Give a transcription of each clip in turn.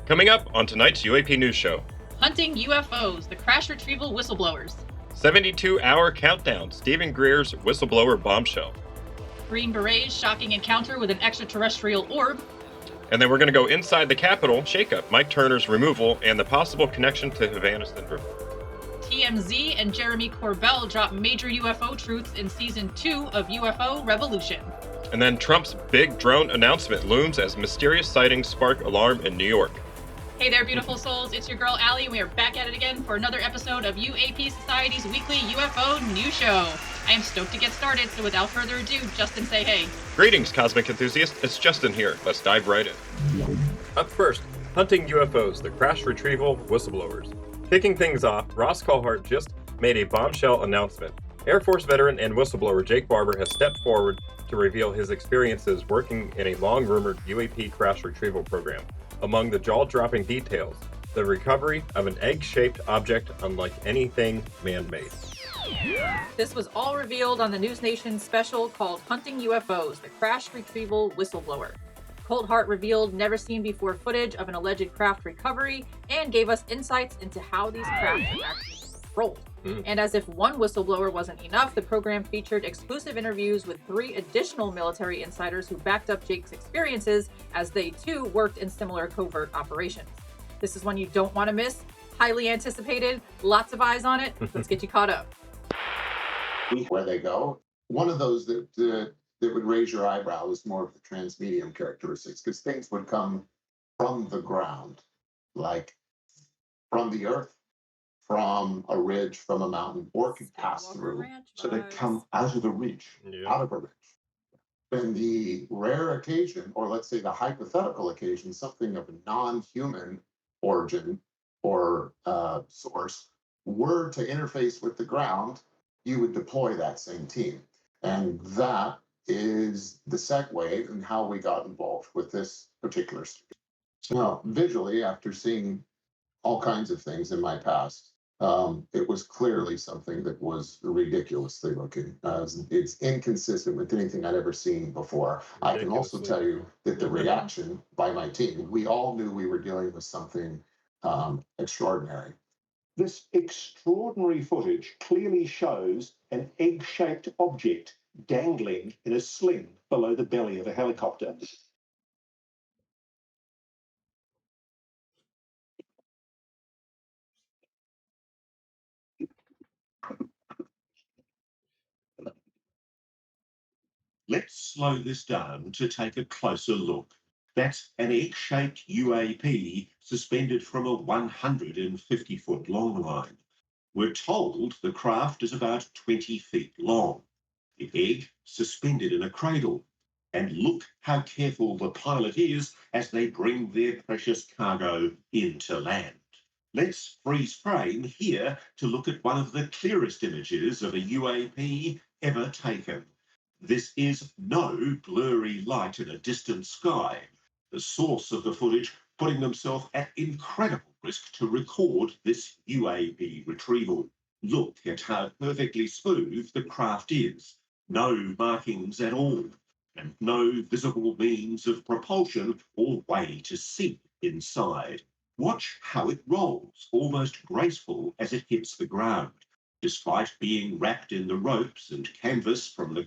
Coming up on tonight's UAP News Show. Hunting UFOs, the crash retrieval whistleblowers. 72-hour countdown, Stephen Greer's Whistleblower Bombshell. Green Beret's shocking encounter with an extraterrestrial orb. And then we're going to go inside the Capitol, shakeup, Mike Turner's removal, and the possible connection to Havana syndrome. TMZ and Jeremy Corbell drop major UFO truths in Season 2 of UFO Revolution. And then Trump's big drone announcement looms as mysterious sightings spark alarm in New York. Hey there, beautiful souls. It's your girl, Allie, and we are back at it again for another episode of UAP Society's weekly UFO news show. I am stoked to get started, so without further ado, Justin, say hey. Greetings, cosmic enthusiast. It's Justin here. Let's dive right in. Up first, hunting UFOs, the crash retrieval whistleblowers. Kicking things off, Ross Coulthart just made a bombshell announcement. Air Force veteran and whistleblower Jake Barber has stepped forward to reveal his experiences working in a long-rumored UAP crash retrieval program. Among the jaw-dropping details, the recovery of an egg-shaped object unlike anything man-made. This was all revealed on the News Nation special called Hunting UFOs, the Crash Retrieval Whistleblower. Coulthart revealed never-seen-before footage of an alleged craft recovery and gave us insights into how these craft are actually controlled. And as if one whistleblower wasn't enough, the program featured exclusive interviews with 3 additional military insiders who backed up Jake's experiences as they too worked in similar covert operations. This is one you don't want to miss. Highly anticipated, lots of eyes on it. Let's get you caught up. Where they go, one of those that would raise your eyebrow is more of the transmedium characteristics, because things would come from the ground, like from the earth, from a ridge, from a mountain, or could pass through. So they come out of the ridge, out of a ridge. In the rare occasion, or let's say the hypothetical occasion, something of a non-human origin or source were to interface with the ground, you would deploy that same team. And that is the segue in how we got involved with this particular series. So now, visually, after seeing all kinds of things in my past, it was clearly something that was ridiculously looking. It's inconsistent with anything I'd ever seen before. I can also tell you that the reaction by my team, we all knew we were dealing with something extraordinary. This extraordinary footage clearly shows an egg-shaped object dangling in a sling below the belly of a helicopter. Let's slow this down to take a closer look. That's an egg-shaped UAP suspended from a 150-foot long line. We're told the craft is about 20 feet long. The egg suspended in a cradle. And look how careful the pilot is as they bring their precious cargo into land. Let's freeze frame here to look at one of the clearest images of a UAP ever taken. This is no blurry light in a distant sky. The source of the footage putting themselves at incredible risk to record this UAP retrieval. Look at how perfectly smooth the craft is. No markings at all, and no visible means of propulsion or way to see inside. Watch how it rolls, almost graceful as it hits the ground, despite being wrapped in the ropes and canvas from the...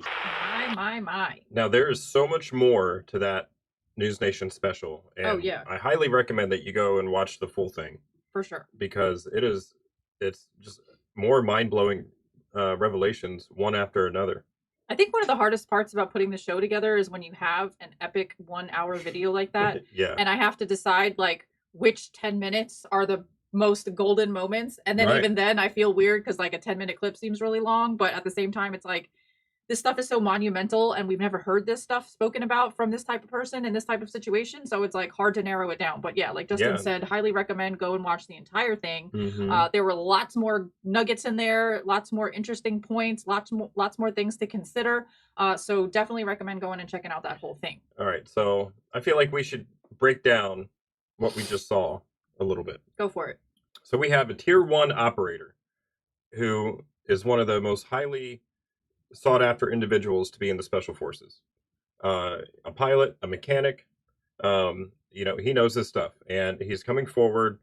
My. Now, there is so much more to that News Nation special. And I highly recommend that you go and watch the full thing. For sure. Because it's just more mind-blowing revelations, one after another. I think one of the hardest parts about putting the show together is when you have an epic 1-hour video like that. Yeah. And I have to decide, like, which 10 minutes are the most golden moments. And then even then, I feel weird because, like, a 10-minute clip seems really long. But at the same time, it's like, this stuff is so monumental and we've never heard this stuff spoken about from this type of person in this type of situation. So it's like hard to narrow it down. But yeah, like Justin said, highly recommend go and watch the entire thing. There were lots more nuggets in there, lots more interesting points, lots more things to consider. So definitely recommend going and checking out that whole thing. All right. So I feel like we should break down what we just saw a little bit. Go for it. So we have a tier 1 operator who is one of the most highly sought after individuals to be in the special forces. A pilot, a mechanic, he knows his stuff, and he's coming forward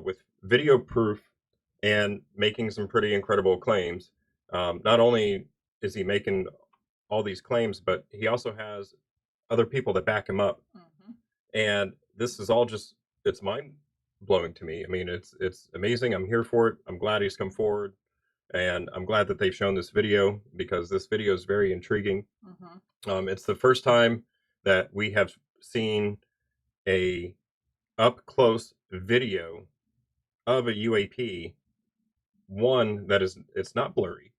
with video proof and making some pretty incredible claims. Not only is he making all these claims, but he also has other people that back him up. Mhm. And this is all just, it's mind blowing to me. I mean, it's amazing. I'm here for it. I'm glad he's come forward, and I'm glad that they've shown this video, because this video is very intriguing. Mhm. It's the first time that we have seen a up close video of a UAP, one that is, it's not blurry.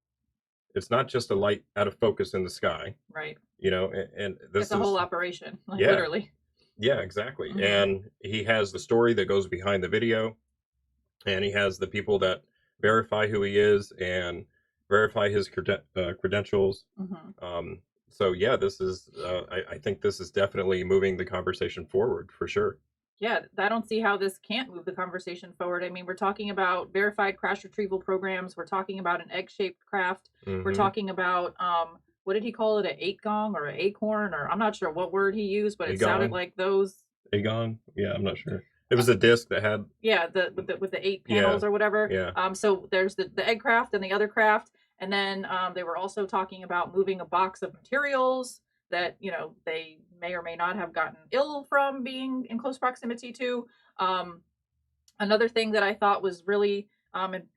It's not just a light out of focus in the sky, Right. and this It's a is, whole operation, like yeah, literally. yeah, exactly. Mhm. And he has the story that goes behind the video, and he has the people that verify who he is and verify his credentials. Mhm. So yeah, this is, I think this is definitely moving the conversation forward for sure. Yeah, I don't see how this can't move the conversation forward. I mean, we're talking about verified crash retrieval programs. We're talking about an egg-shaped craft. We're Hmm. talking about what did he call it? An eight gong or an acorn, or I'm not sure what word he used, but it sounded Aegon, like those. Aegon. Yeah, I'm not sure. It Uh, was a disc that had, yeah, the eight yeah, panels or whatever. yeah, So there's the egg craft and the other craft, and then they were also talking about moving a box of materials that they may or may not have gotten ill from being in close proximity to. Um, Another thing that I thought was really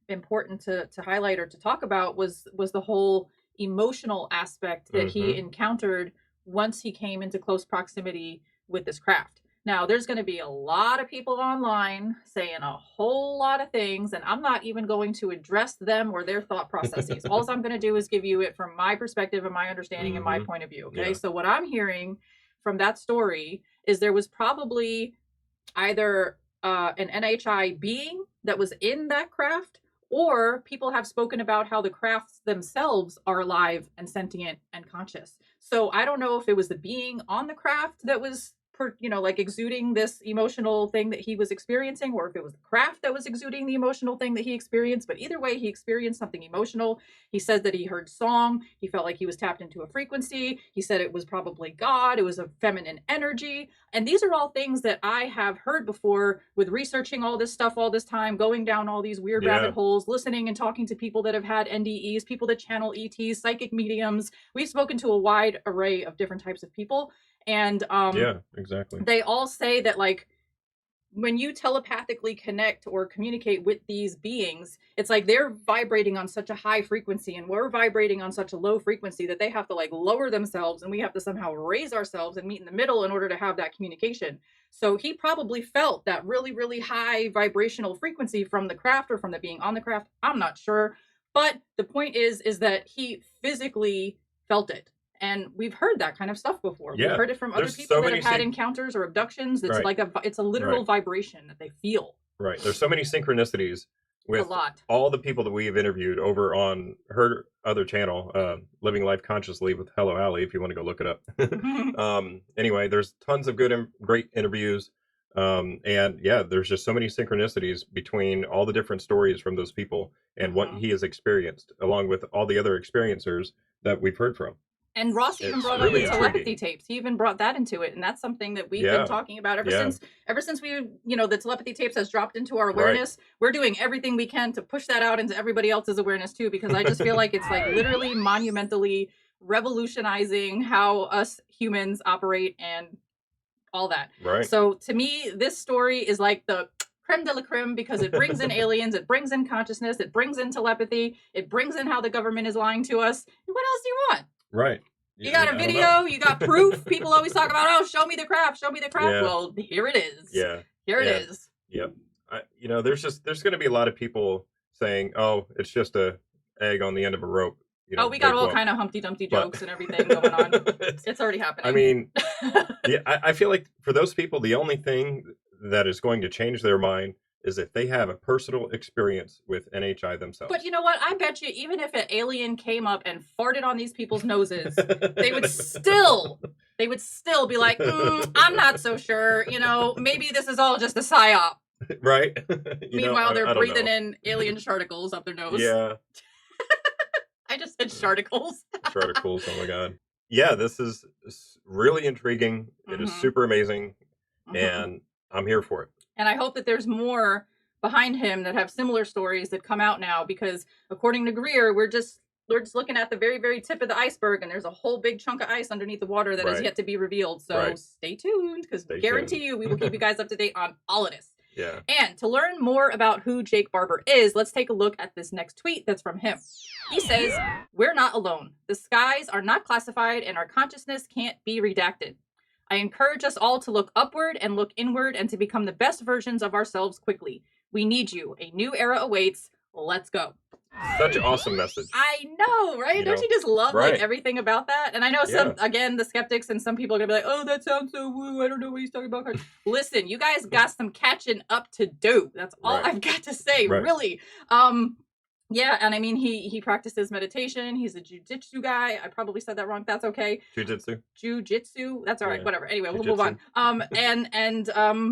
important to highlight or to talk about was the whole emotional aspect that he hmm, encountered once he came into close proximity with this craft. Now, there's going to be a lot of people online saying a whole lot of things, and I'm not even going to address them or their thought processes. All I'm going to do is give you it from my perspective and my understanding and my hmm, point of view. Okay. yeah, So, what I'm hearing from that story is there was probably either an NHI being that was in that craft, or people have spoken about how the crafts themselves are alive and sentient and conscious. So I don't know if it was the being on the craft that was like exuding this emotional thing that he was experiencing, or if it was the craft that was exuding the emotional thing that he experienced. But either way, he experienced something emotional. He said that he heard song. He felt like he was tapped into a frequency. He said it was probably God. It was a feminine energy. And these are all things that I have heard before with researching all this stuff all this time, going down all these weird rabbit yeah, holes, listening and talking to people that have had NDEs, people that channel ETs, psychic mediums. We've spoken to a wide array of different types of people. And yeah, exactly. they all say that, like, when you telepathically connect or communicate with these beings, it's like they're vibrating on such a high frequency and we're vibrating on such a low frequency that they have to like lower themselves and we have to somehow raise ourselves and meet in the middle in order to have that communication. So he probably felt that really, really high vibrational frequency from the craft or from the being on the craft. I'm not sure. But the point is that he physically felt it. And we've heard that kind of stuff before. We've Yeah, heard it from other there's people so that many have had encounters or abductions. It's right, like it's a literal right, vibration that they feel right. There's so many synchronicities a with lot. all the people that we have interviewed over on her other channel, Living Life Consciously with Hello Allie, if you want to go look it up. Anyway, there's tons of good, great interviews. And yeah, there's just so many synchronicities between all the different stories from those people and what Mhm. he has experienced, along with all the other experiencers that we've heard from. And Ross even It's brought up the really telepathy intriguing. tapes. He even brought that into it, and that's something that we've been Yeah, talking about yeah, ever since we, the telepathy tapes has dropped into our right. awareness. We're doing everything we can to push that out into everybody else's awareness too, because I just feel like it's like literally monumentally revolutionizing how us humans operate and all that. Right. So to me, this story is like the creme de la creme because it brings in aliens, it brings in consciousness, it brings in telepathy, it brings in how the government is lying to us. What else do you want? Right. You I mean, got a I don't know. video, you got proof. People always talk about, oh, show me the craft, show me the craft. Yeah. Well, here it is. Yeah. Here it And is. yep. There's going to be a lot of people saying, "Oh, it's just a egg on the end of a rope." Oh, we got big all whoop. kind of Humpty Dumpty But jokes and everything going on. It's already happening. I mean, yeah, I feel like for those people, the only thing that is going to change their mind is if they have a personal experience with NHI themselves. But you know what? I bet you even if an alien came up and farted on these people's noses, they would still be like, I'm not so sure. Maybe this is all just a psyop. Right? Meanwhile, they're I don't breathing know. in alien sharticles up their nose. Yeah, I just said sharticles. articles. Oh my god. Yeah, this is really intriguing. It is Mhm. super amazing. and I'm here for it. And I hope that there's more behind him that have similar stories that come out now, because according to Greer, we're just looking at the very, very tip of the iceberg, and there's a whole big chunk of ice underneath the water that is Right. yet to be revealed. So Right. stay tuned, because guarantee you we will keep you guys up to date on all of this. Yeah. And to learn more about who Jake Barber is, let's take a look at this next tweet that's from him. He says, "We're not alone. The skies are not classified and our consciousness can't be redacted. I encourage us all to look upward and look inward and to become the best versions of ourselves quickly. We need you. A new era awaits. Let's go." Such an awesome message. I know, right? Don't you just love like everything about that? And I know some, again, the skeptics and some people are gonna be like, "Oh, that sounds so woo. I don't know what he's talking about." Listen, you guys got some catching up to do. That's all I've got to say, really. Yeah, and I mean, he practices meditation. He's a jiu-jitsu guy. I probably said that wrong. That's okay. Jiu-jitsu. That's all right. Whatever. Anyway, we'll move on.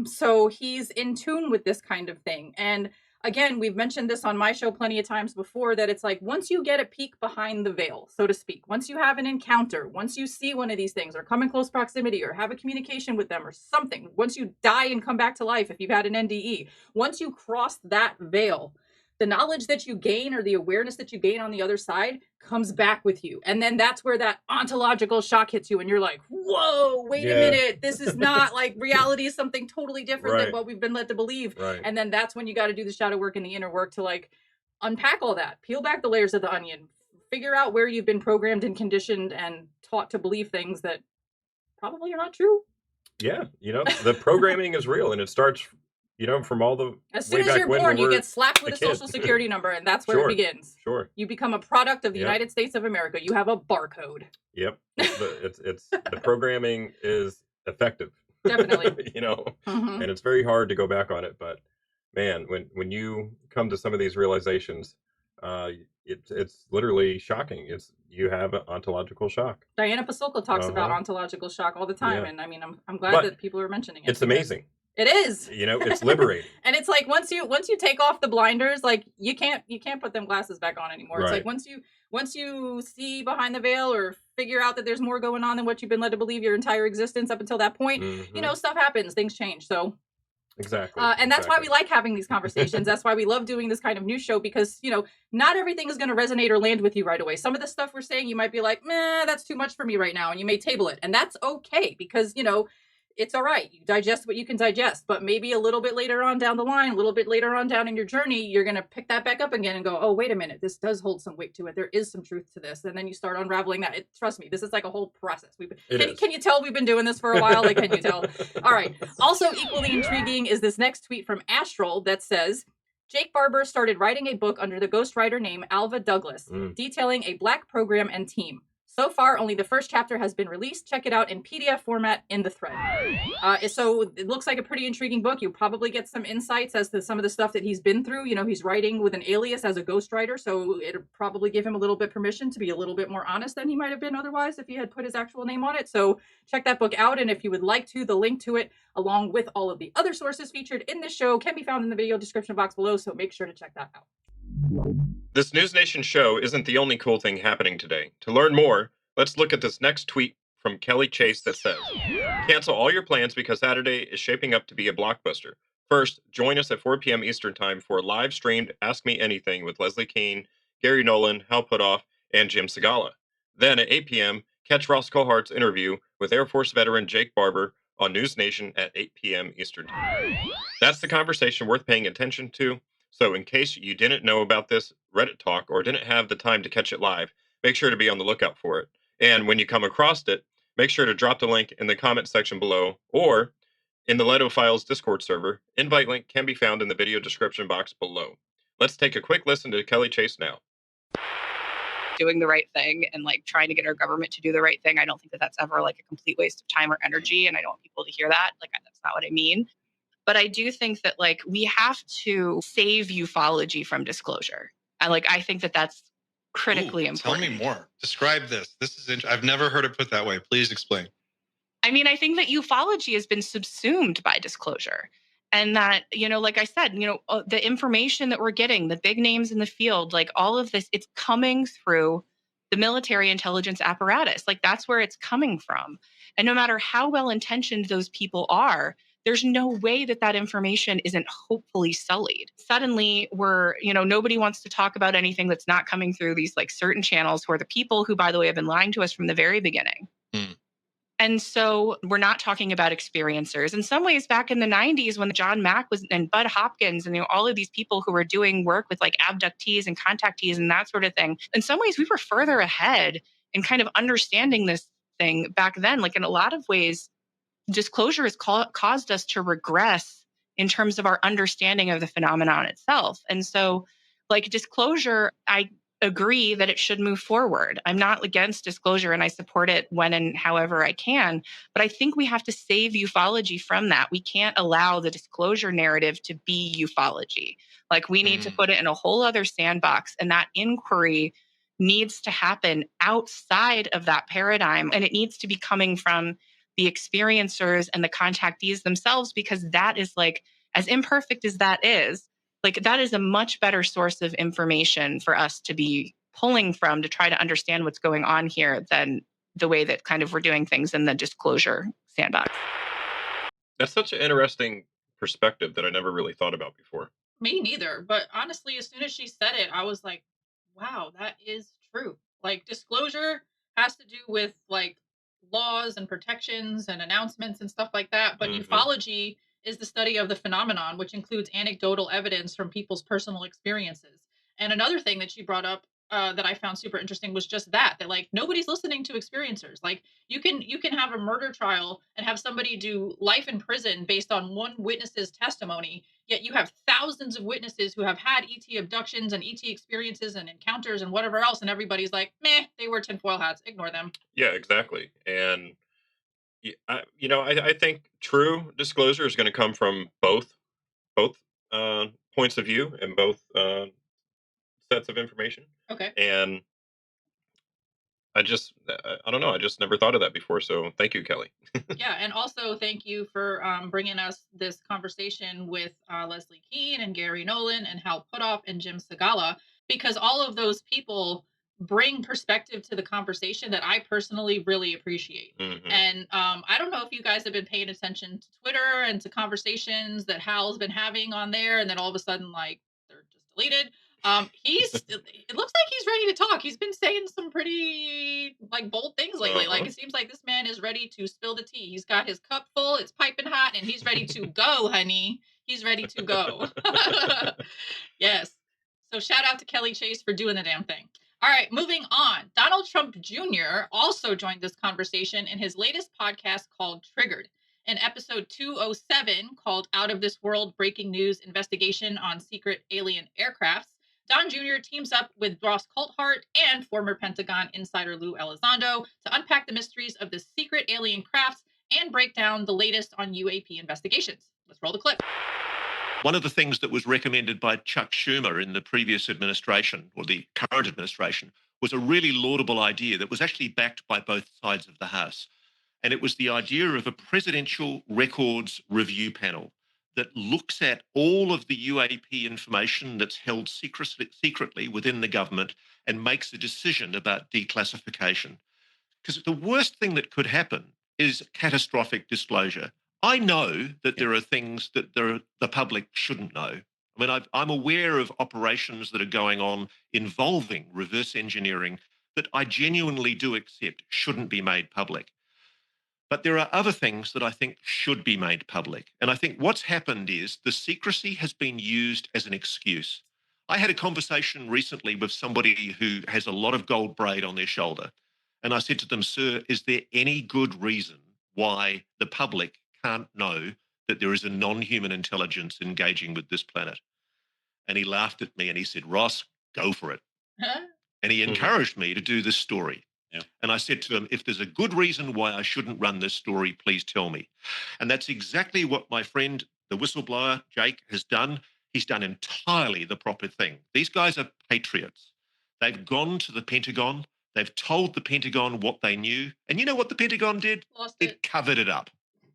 So he's in tune with this kind of thing. And again, we've mentioned this on my show plenty of times before, that it's like, once you get a peek behind the veil, so to speak, once you have an encounter, once you see one of these things or come in close proximity or have a communication with them or something, once you die and come back to life, if you've had an NDE, once you cross that veil, the knowledge that you gain or the awareness that you gain on the other side comes back with you. And then that's where that ontological shock hits you. And you're like, whoa, wait a minute. This is not like reality is something totally different than what we've been led to believe. And then that's when you got to do the shadow work and the inner work to like unpack all that, peel back the layers of the onion, figure out where you've been programmed and conditioned and taught to believe things that probably are not true. Yeah. The programming is real, and it starts from all the as soon as you're born, you get slapped with a social security number, and that's where it begins. You become a product of the United States of America. You have a barcode. Yep. It's the programming is effective. Definitely. And it's very hard to go back on it. But man, when you come to some of these realizations, it's literally shocking. You have an ontological shock. Diana Pasulka talks about ontological shock all the time, and I mean, I'm glad that people are mentioning it. It's amazing. It is. It's liberating. And it's like once you take off the blinders, like you can't put them glasses back on anymore. It's like once you see behind the veil or figure out that there's more going on than what you've been led to believe your entire existence up until that point, stuff happens, things change. So exactly. And that's why we like having these conversations. That's why we love doing this kind of news show, because not everything is going to resonate or land with you right away. Some of the stuff we're saying, you might be like, meh, that's too much for me right now, and you may table it, and that's okay, because it's all right. You digest what you can digest, but maybe a little bit later on down the line, a little bit later on down in your journey, you're going to pick that back up again and go, oh, wait a minute, this does hold some weight to it. There is some truth to this. And then you start unraveling that. Trust me, this is like a whole process. Can you tell we've been doing this for a while? Like, can you tell? All right. Also equally intriguing is this next tweet from Astral that says, Jake Barber started writing a book under the ghostwriter name Alva Douglas, detailing a Black program and team. So far, only the first chapter has been released. Check it out in PDF format in the thread. So it looks like a pretty intriguing book. You'll probably get some insights as to some of the stuff that he's been through. He's writing with an alias as a ghostwriter, so it'll probably give him a little bit permission to be a little bit more honest than he might have been otherwise if he had put his actual name on it. So check that book out, and if you would like to, the link to it, along with all of the other sources featured in this show, can be found in the video description box below, so make sure to check that out. This News Nation show isn't the only cool thing happening today. To learn more, let's look at this next tweet from Kelly Chase that says, cancel all your plans because Saturday is shaping up to be a blockbuster. First, join us at 4 p.m. Eastern Time for a live-streamed Ask Me Anything with Leslie Keane, Gary Nolan, Hal Puthoff, and Jim Segala. Then at 8 p.m., catch Ross Cohart's interview with Air Force veteran Jake Barber on News Nation at 8 p.m. Eastern Time. That's the conversation worth paying attention to. So in case you didn't know about this Reddit talk or didn't have the time to catch it live, make sure to be on the lookout for it. And when you come across it, make sure to drop the link in the comment section below or in the Leto Files Discord server. Invite link can be found in the video description box below. Let's take a quick listen to Kelly Chase now. Doing the right thing and like trying to get our government to do the right thing. I don't think that that's ever like a complete waste of time or energy. And I don't want people to hear that. Like, that's not what I mean. But I do think that like we have to save ufology from disclosure. I think that that's critically important. Tell me more. Describe this. This is I've never heard it put that way. Please explain. I mean, I think that ufology has been subsumed by disclosure. And that, like I said, the information that we're getting, the big names in the field, like all of this, it's coming through the military intelligence apparatus. Like that's where it's coming from. And no matter how well-intentioned those people are, there's no way that that information isn't hopefully sullied. Suddenly nobody wants to talk about anything that's not coming through these like certain channels who are the people who, by the way, have been lying to us from the very beginning. Hmm. And so we're not talking about experiencers. In some ways, back in the 90s, when John Mack was and Bud Hopkins and all of these people who were doing work with like abductees and contactees and that sort of thing, in some ways we were further ahead in kind of understanding this thing back then. Like in a lot of ways, disclosure has caused us to regress in terms of our understanding of the phenomenon itself. And so, like disclosure, I agree that it should move forward. I'm not against disclosure and I support it when and however I can. But I think we have to save ufology from that. We can't allow the disclosure narrative to be ufology. Like we need to put it in a whole other sandbox, and that inquiry needs to happen outside of that paradigm. And it needs to be coming from the experiencers and the contactees themselves, because that is like, as imperfect as that is, like that is a much better source of information for us to be pulling from to try to understand what's going on here than the way that kind of we're doing things in the disclosure sandbox. That's such an interesting perspective that I never really thought about before. Me neither. But honestly, as soon as she said it, I was like, wow, that is true. Like, disclosure has to do with like laws and protections and announcements and stuff like that. But Mhm. ufology is the study of the phenomenon, which includes anecdotal evidence from people's personal experiences. And another thing that she brought up that I found super interesting was just that like nobody's listening to experiencers. Like you can have a murder trial and have somebody do life in prison based on one witness's testimony. Yet you have thousands of witnesses who have had ET abductions and ET experiences and encounters and whatever else, and everybody's like, meh, they wear tinfoil hats. Ignore them. Yeah, exactly. And I think true disclosure is going to come from both points of view and both sets of information. Okay. And I don't know. I just never thought of that before. So thank you, Kelly. Yeah, and also thank you for bringing us this conversation with Leslie Keane and Gary Nolan and Hal Puthoff and Jim Segala, because all of those people bring perspective to the conversation that I personally really appreciate. Mhm. And I don't know if you guys have been paying attention to Twitter and to conversations that Hal's been having on there, and then all of a sudden, like, they're just deleted. It looks like he's ready to talk. He's been saying some pretty like bold things lately. Like Uh-huh. it seems like this man is ready to spill the tea. He's got his cup full, it's piping hot, and he's ready to go, honey. He's ready to go. Yes. So shout out to Kelly Chase for doing the damn thing. All right, moving on. Donald Trump Jr. also joined this conversation in his latest podcast called Triggered. In episode 207, called Out of This World Breaking News Investigation on Secret Alien Aircrafts, Don Jr. teams up with Ross Coulthart and former Pentagon insider Lou Elizondo to unpack the mysteries of the secret alien crafts and break down the latest on UAP investigations. Let's roll the clip. One of the things that was recommended by Chuck Schumer in the previous administration, or the current administration, was a really laudable idea that was actually backed by both sides of the House. And it was the idea of a presidential records review panel that looks at all of the UAP information that's held secretly within the government and makes a decision about declassification. Because the worst thing that could happen is catastrophic disclosure. I know that there are things that the public shouldn't know. I mean, I'm aware of operations that are going on involving reverse engineering that I genuinely do accept shouldn't be made public. But there are other things that I think should be made public. And I think what's happened is the secrecy has been used as an excuse. I had a conversation recently with somebody who has a lot of gold braid on their shoulder. And I said to them, sir, is there any good reason why the public can't know that there is a non-human intelligence engaging with this planet? And he laughed at me and he said, Ross, go for it. And he encouraged me to do this story. Yeah. And I said to him, if there's a good reason why I shouldn't run this story, please tell me. And that's exactly what my friend, the whistleblower, Jake, has done. He's done entirely the proper thing. These guys are patriots. They've gone to the Pentagon. They've told the Pentagon what they knew. And you know what the Pentagon did? It covered it up.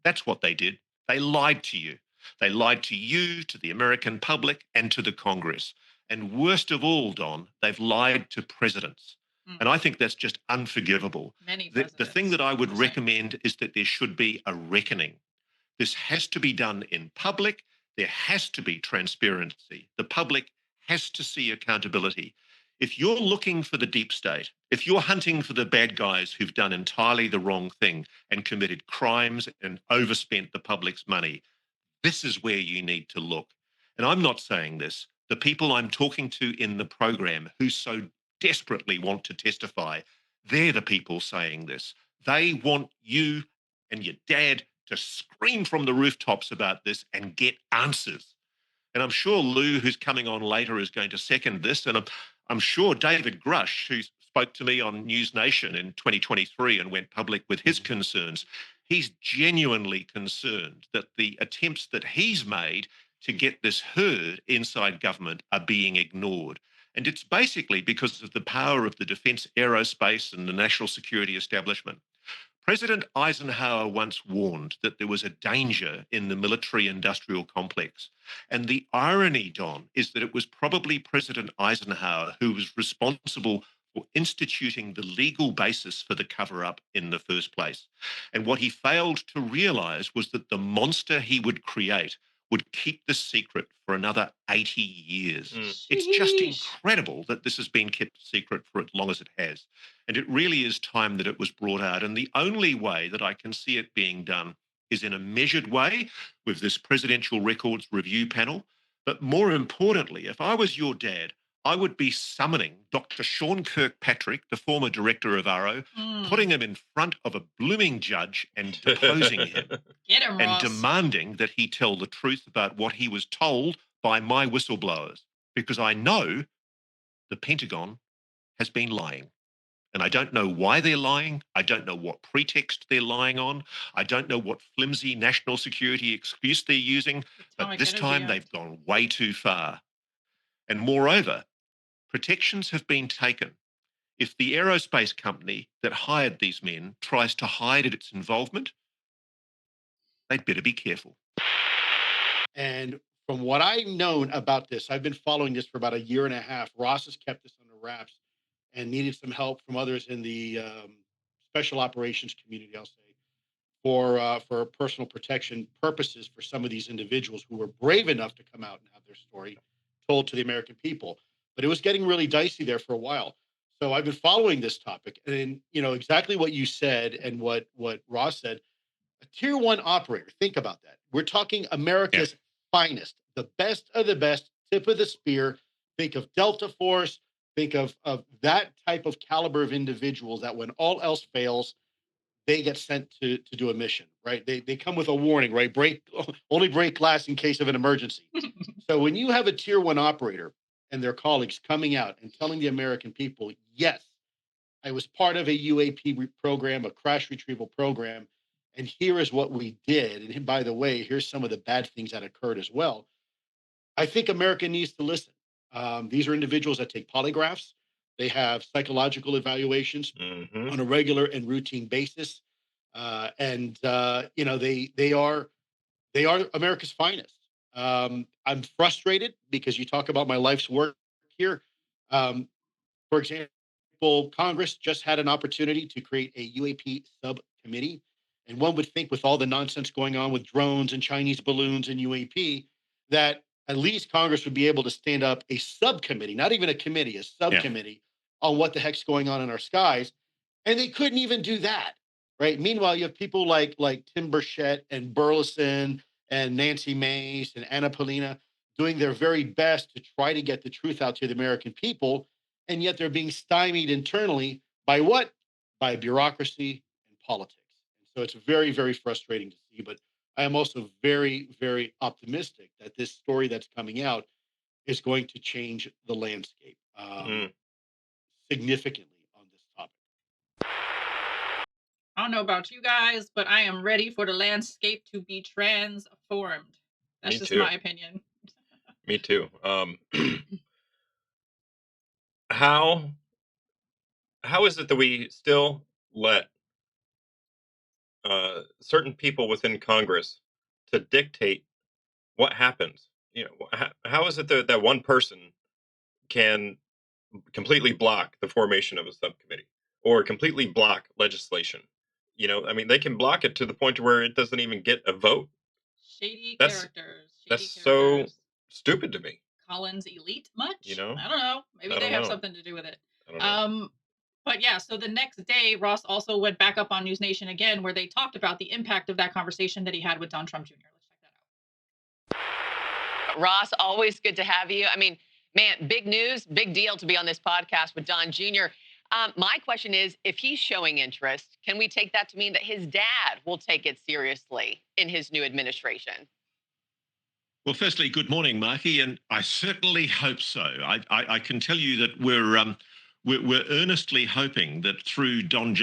That's what they did. They lied to you. They lied to you, to the American public, and to the Congress. And worst of all, Don, they've lied to presidents. And I think that's just unforgivable. The thing that I would recommend is that there should be a reckoning. This has to be done in public. There has to be transparency. The public has to see accountability. If you're looking for the deep state, if you're hunting for the bad guys who've done entirely the wrong thing and committed crimes and overspent the public's money, this is where you need to look. And I'm not saying this. The people I'm talking to in the program who so desperately want to testify, they're the people saying this. They want you and your dad to scream from the rooftops about this and get answers. And I'm sure Lou, who's coming on later, is going to second this. And I'm sure David Grush, who spoke to me on News Nation in 2023 and went public with his concerns, he's genuinely concerned that the attempts that he's made to get this heard inside government are being ignored. And it's basically because of the power of the defense aerospace and the national security establishment. President Eisenhower once warned that there was a danger in the military industrial complex. And the irony, Don, is that it was probably President Eisenhower who was responsible for instituting the legal basis for the cover up in the first place. And what he failed to realize was that the monster he would create would keep the secret for another 80 years. It's just incredible that this has been kept secret for as long as it has. And it really is time that it was brought out. And the only way that I can see it being done is in a measured way with this Presidential Records Review panel. But more importantly, if I was your dad, I would be summoning Dr. Sean Kirkpatrick, the former director of ARRO, putting him in front of a blooming judge and deposing him. Get him, And Ross. demanding that he tell the truth about what he was told by my whistleblowers. Because I know the Pentagon has been lying. And I don't know why they're lying. I don't know what pretext they're lying on. I don't know what flimsy national security excuse they're using. But this time they've gone way too far. And moreover, protections have been taken. If the aerospace company that hired these men tries to hide its involvement, they'd better be careful. And from what I've known about this, I've been following this for about a year and a half. Ross has kept this under wraps and needed some help from others in the special operations community, I'll say, for personal protection purposes for some of these individuals who were brave enough to come out and have their story told to the American people. But it was getting really dicey there for a while. So I've been following this topic, and exactly what you said and what Ross said. A tier one operator. Think about that. We're talking America's finest, the best of the best, tip of the spear. Think of Delta Force. Think of that type of caliber of individuals that when all else fails, they get sent to do a mission, right? They come with a warning, right? Only break glass in case of an emergency. So when you have a tier one operator and their colleagues coming out and telling the American people, yes, I was part of a UAP program, a crash retrieval program, and here is what we did. And by the way, here's some of the bad things that occurred as well. I think America needs to listen. These are individuals that take polygraphs. They have psychological evaluations on a regular and routine basis. And they are America's finest. I'm frustrated because you talk about my life's work here. For example, Congress just had an opportunity to create a UAP subcommittee. And one would think with all the nonsense going on with drones and Chinese balloons and UAP, that at least Congress would be able to stand up a subcommittee, not even a committee, a subcommittee on what the heck's going on in our skies. And they couldn't even do that, right? Meanwhile, you have people like Tim Burchett and Burleson and Nancy Mace and Anna Polina doing their very best to try to get the truth out to the American people. And yet they're being stymied internally by what? By bureaucracy and politics. And so it's very, very frustrating to see. But I am also very, very optimistic that this story that's coming out is going to change the landscape significantly on this topic. I don't know about you guys, but I am ready for the landscape to be transformed. That's just my opinion. Me too. How is it that we still let certain people within Congress to dictate what happens? How is it that one person can completely block the formation of a subcommittee or completely block legislation? I mean, they can block it to the point where it doesn't even get a vote. Shady That's characters. that's Shady so characters. stupid to me. Collins Elite much? You know? I don't know. Maybe I they don't have know. something to do with it. I don't know. But yeah, so the next day, Ross also went back up on News Nation again, where they talked about the impact of that conversation that he had with Don Trump Jr. Let's check that out. Ross, always good to have you. I mean, man, big news, big deal to be on this podcast with Don Jr. My question is, if he's showing interest, can we take that to mean that his dad will take it seriously in his new administration? Well, firstly, good morning, Marky, and I certainly hope so. I can tell you that we're earnestly hoping that through Don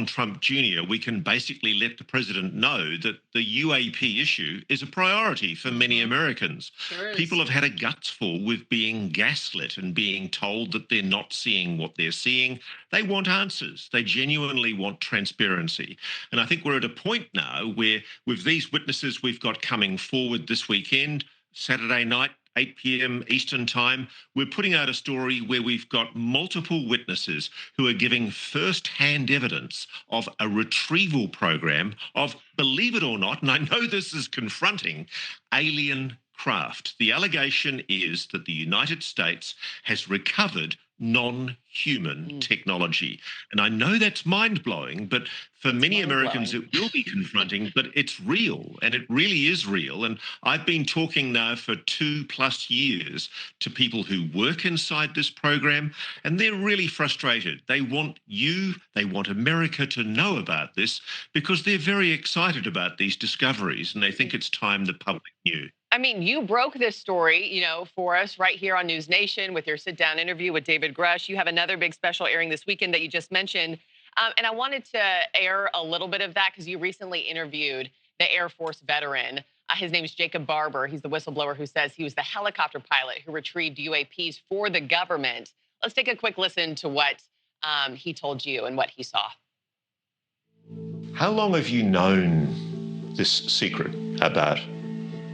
Trump Jr., we can basically let the president know that the UAP issue is a priority for many Americans. Sure is. People have had a gutsful with being gaslit and being told that they're not seeing what they're seeing. They want answers. They genuinely want transparency. And I think we're at a point now where, with these witnesses we've got coming forward this weekend, Saturday night, 8 p.m. Eastern Time, we're putting out a story where we've got multiple witnesses who are giving first-hand evidence of a retrieval program of, believe it or not, and I know this is confronting, alien craft. The allegation is that the United States has recovered non-human technology. And I know that's mind-blowing, but for many Americans it will be confronting, but it's real, and it really is real. And I've been talking now for 2+ years to people who work inside this program, and they're really frustrated. They want America to know about this because they're very excited about these discoveries, and they think it's time the public knew. I mean, you broke this story, for us right here on News Nation with your sit-down interview with David Grush. You have another big special airing this weekend that you just mentioned. And I wanted to air a little bit of that because you recently interviewed the Air Force veteran. His name is Jacob Barber. He's the whistleblower who says he was the helicopter pilot who retrieved UAPs for the government. Let's take a quick listen to what he told you and what he saw. How long have you known this secret about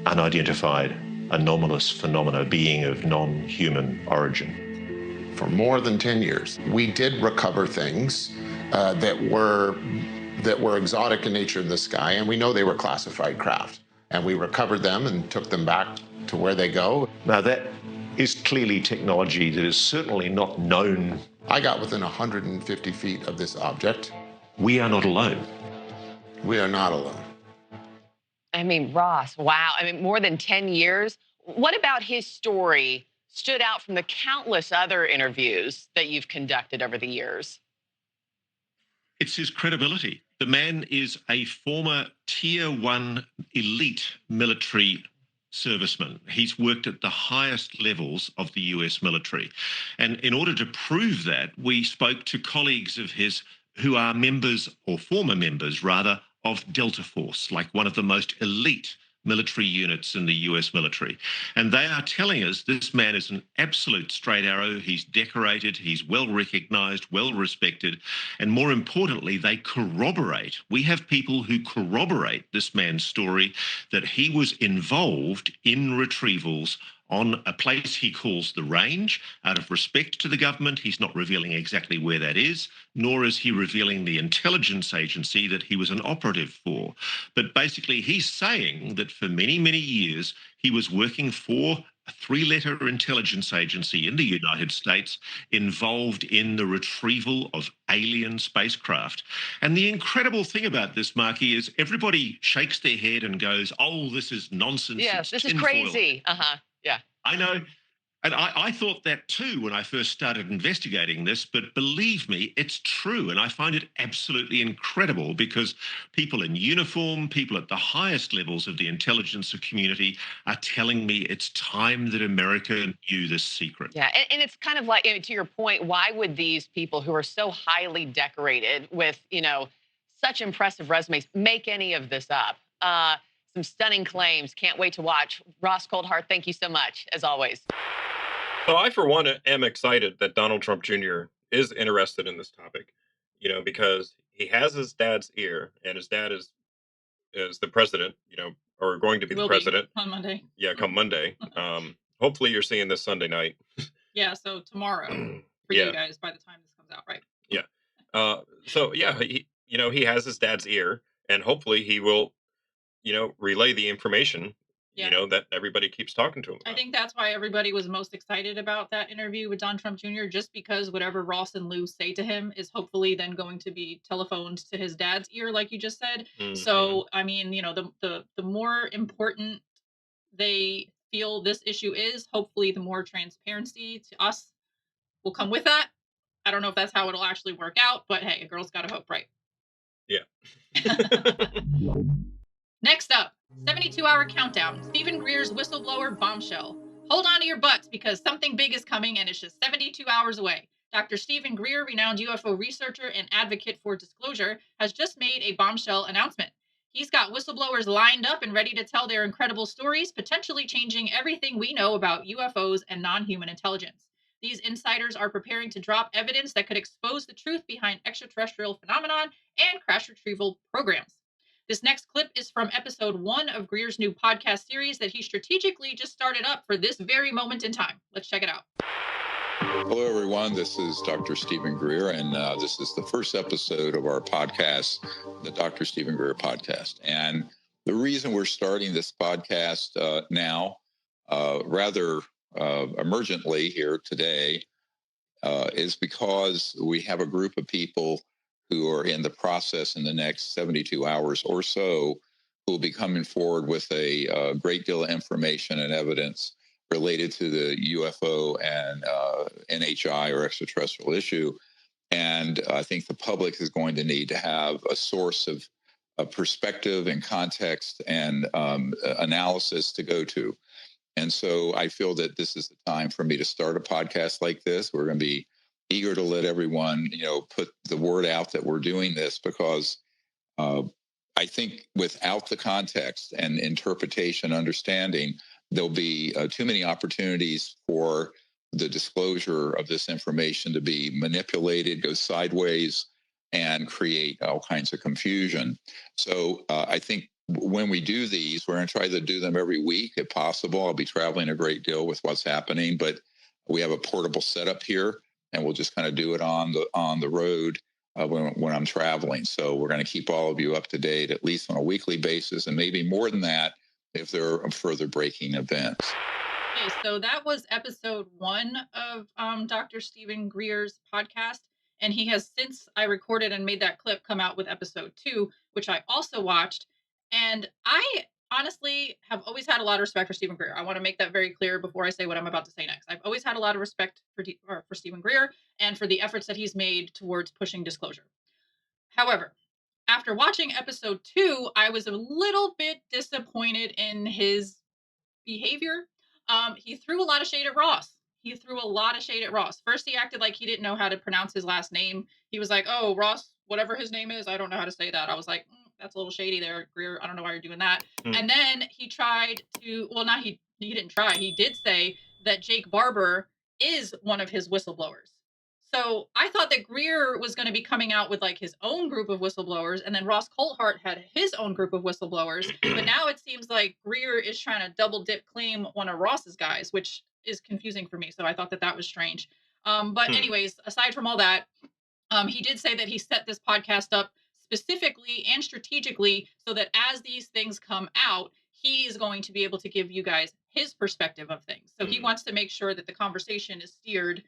unidentified, anomalous phenomena being of non-human origin? For more than 10 years. We did recover things that were exotic in nature in the sky, and we know they were classified craft. And we recovered them and took them back to where they go. Now that is clearly technology that is certainly not known. I got within 150 feet of this object. We are not alone. We are not alone. I mean, Ross, wow. I mean, more than 10 years. What about his story stood out from the countless other interviews that you've conducted over the years? It's his credibility. The man is a former Tier 1 elite military serviceman. He's worked at the highest levels of the US military. And in order to prove that, we spoke to colleagues of his who are members, or former members rather, of Delta Force, like one of the most elite military units in the US military. And they are telling us this man is an absolute straight arrow. He's decorated, he's well recognized, well respected, and more importantly, they corroborate. We have people who corroborate this man's story that he was involved in retrievals on a place he calls the Range. Out of respect to the government, he's not revealing exactly where that is, nor is he revealing the intelligence agency that he was an operative for. But basically, he's saying that for many, many years, he was working for a 3-letter intelligence agency in the United States involved in the retrieval of alien spacecraft. And the incredible thing about this, Marky, is everybody shakes their head and goes, oh, this is nonsense. Yes, this is tinfoil. crazy. Yeah. I know. And I thought that too when I first started investigating this, but believe me, it's true. And I find it absolutely incredible because people in uniform, people at the highest levels of the intelligence community are telling me it's time that America knew this secret. Yeah, and it's kind of like, to your point, why would these people who are so highly decorated with, such impressive resumes make any of this up? Some stunning claims. Can't wait to watch. Ross Coldhart, thank you so much, as always. So I, for one, am excited that Donald Trump Jr. is interested in this topic, because he has his dad's ear, and his dad is the president, or going to be the president on Monday. Yeah, come Monday. Hopefully you're seeing this Sunday night. Yeah, so tomorrow for Yeah. you guys by the time this comes out, right? Yeah. So yeah, he has his dad's ear, and hopefully he will, relay the information, Yeah. that everybody keeps talking to him I about. think that's why everybody was most excited about that interview with Don Trump Jr., just because whatever Ross and Lou say to him is hopefully then going to be telephoned to his dad's ear, like you just said. Mhm. So, I mean, the more important they feel this issue is, hopefully the more transparency to us will come with that. I don't know if that's how it'll actually work out, but hey, a girl's got to hope, right? Yeah. Next up, 72-hour countdown. Stephen Greer's whistleblower bombshell. Hold on to your butts because something big is coming and it's just 72 hours away. Dr. Stephen Greer, renowned UFO researcher and advocate for disclosure, has just made a bombshell announcement. He's got whistleblowers lined up and ready to tell their incredible stories, potentially changing everything we know about UFOs and non-human intelligence. These insiders are preparing to drop evidence that could expose the truth behind extraterrestrial phenomenon and crash retrieval programs. This next clip is from episode 1 of Greer's new podcast series that he strategically just started up for this very moment in time. Let's check it out. Hello, everyone. This is Dr. Stephen Greer, and this is the first episode of our podcast, the Dr. Stephen Greer podcast. And the reason we're starting this podcast now, rather emergently here today, is because we have a group of people who are in the process in the next 72 hours or so who will be coming forward with a great deal of information and evidence related to the UFO and NHI or extraterrestrial issue. And I think the public is going to need to have a source of perspective and context and analysis to go to. And so I feel that this is the time for me to start a podcast like this. We're going to be eager to let everyone, put the word out that we're doing this because I think without the context and interpretation, understanding, there'll be too many opportunities for the disclosure of this information to be manipulated, go sideways, and create all kinds of confusion. So I think when we do these, we're going to try to do them every week if possible. I'll be traveling a great deal with what's happening, but we have a portable setup here, and we'll just kind of do it on the road when I'm traveling. So we're going to keep all of you up to date, at least on a weekly basis, and maybe more than that if there are further breaking events. Okay, so that was episode 1 of Dr. Stephen Greer's podcast. And he has since I recorded and made that clip come out with episode 2, which I also watched. And I honestly have always had a lot of respect for Stephen Greer. I want to make that very clear before I say what I'm about to say next. I've always had a lot of respect for Stephen Greer and for the efforts that he's made towards pushing disclosure. However, after watching episode 2, I was a little bit disappointed in his behavior. He threw a lot of shade at Ross. First, he acted like he didn't know how to pronounce his last name. He was like, "Oh, Ross, whatever his name is, I don't know how to say that." I was like, "That's a little shady there, Greer. I don't know why you're doing that." And then he tried to, well, not he didn't try. He did say that Jake Barber is one of his whistleblowers. So I thought that Greer was going to be coming out with like his own group of whistleblowers, and then Ross Coulthart had his own group of whistleblowers. But now it seems like Greer is trying to double dip claim one of Ross's guys, which is confusing for me. So I thought that that was strange. But anyways, aside from all that, he did say that he set this podcast up specifically and strategically so that as these things come out, he is going to be able to give you guys his perspective of things. So he wants to make sure that the conversation is steered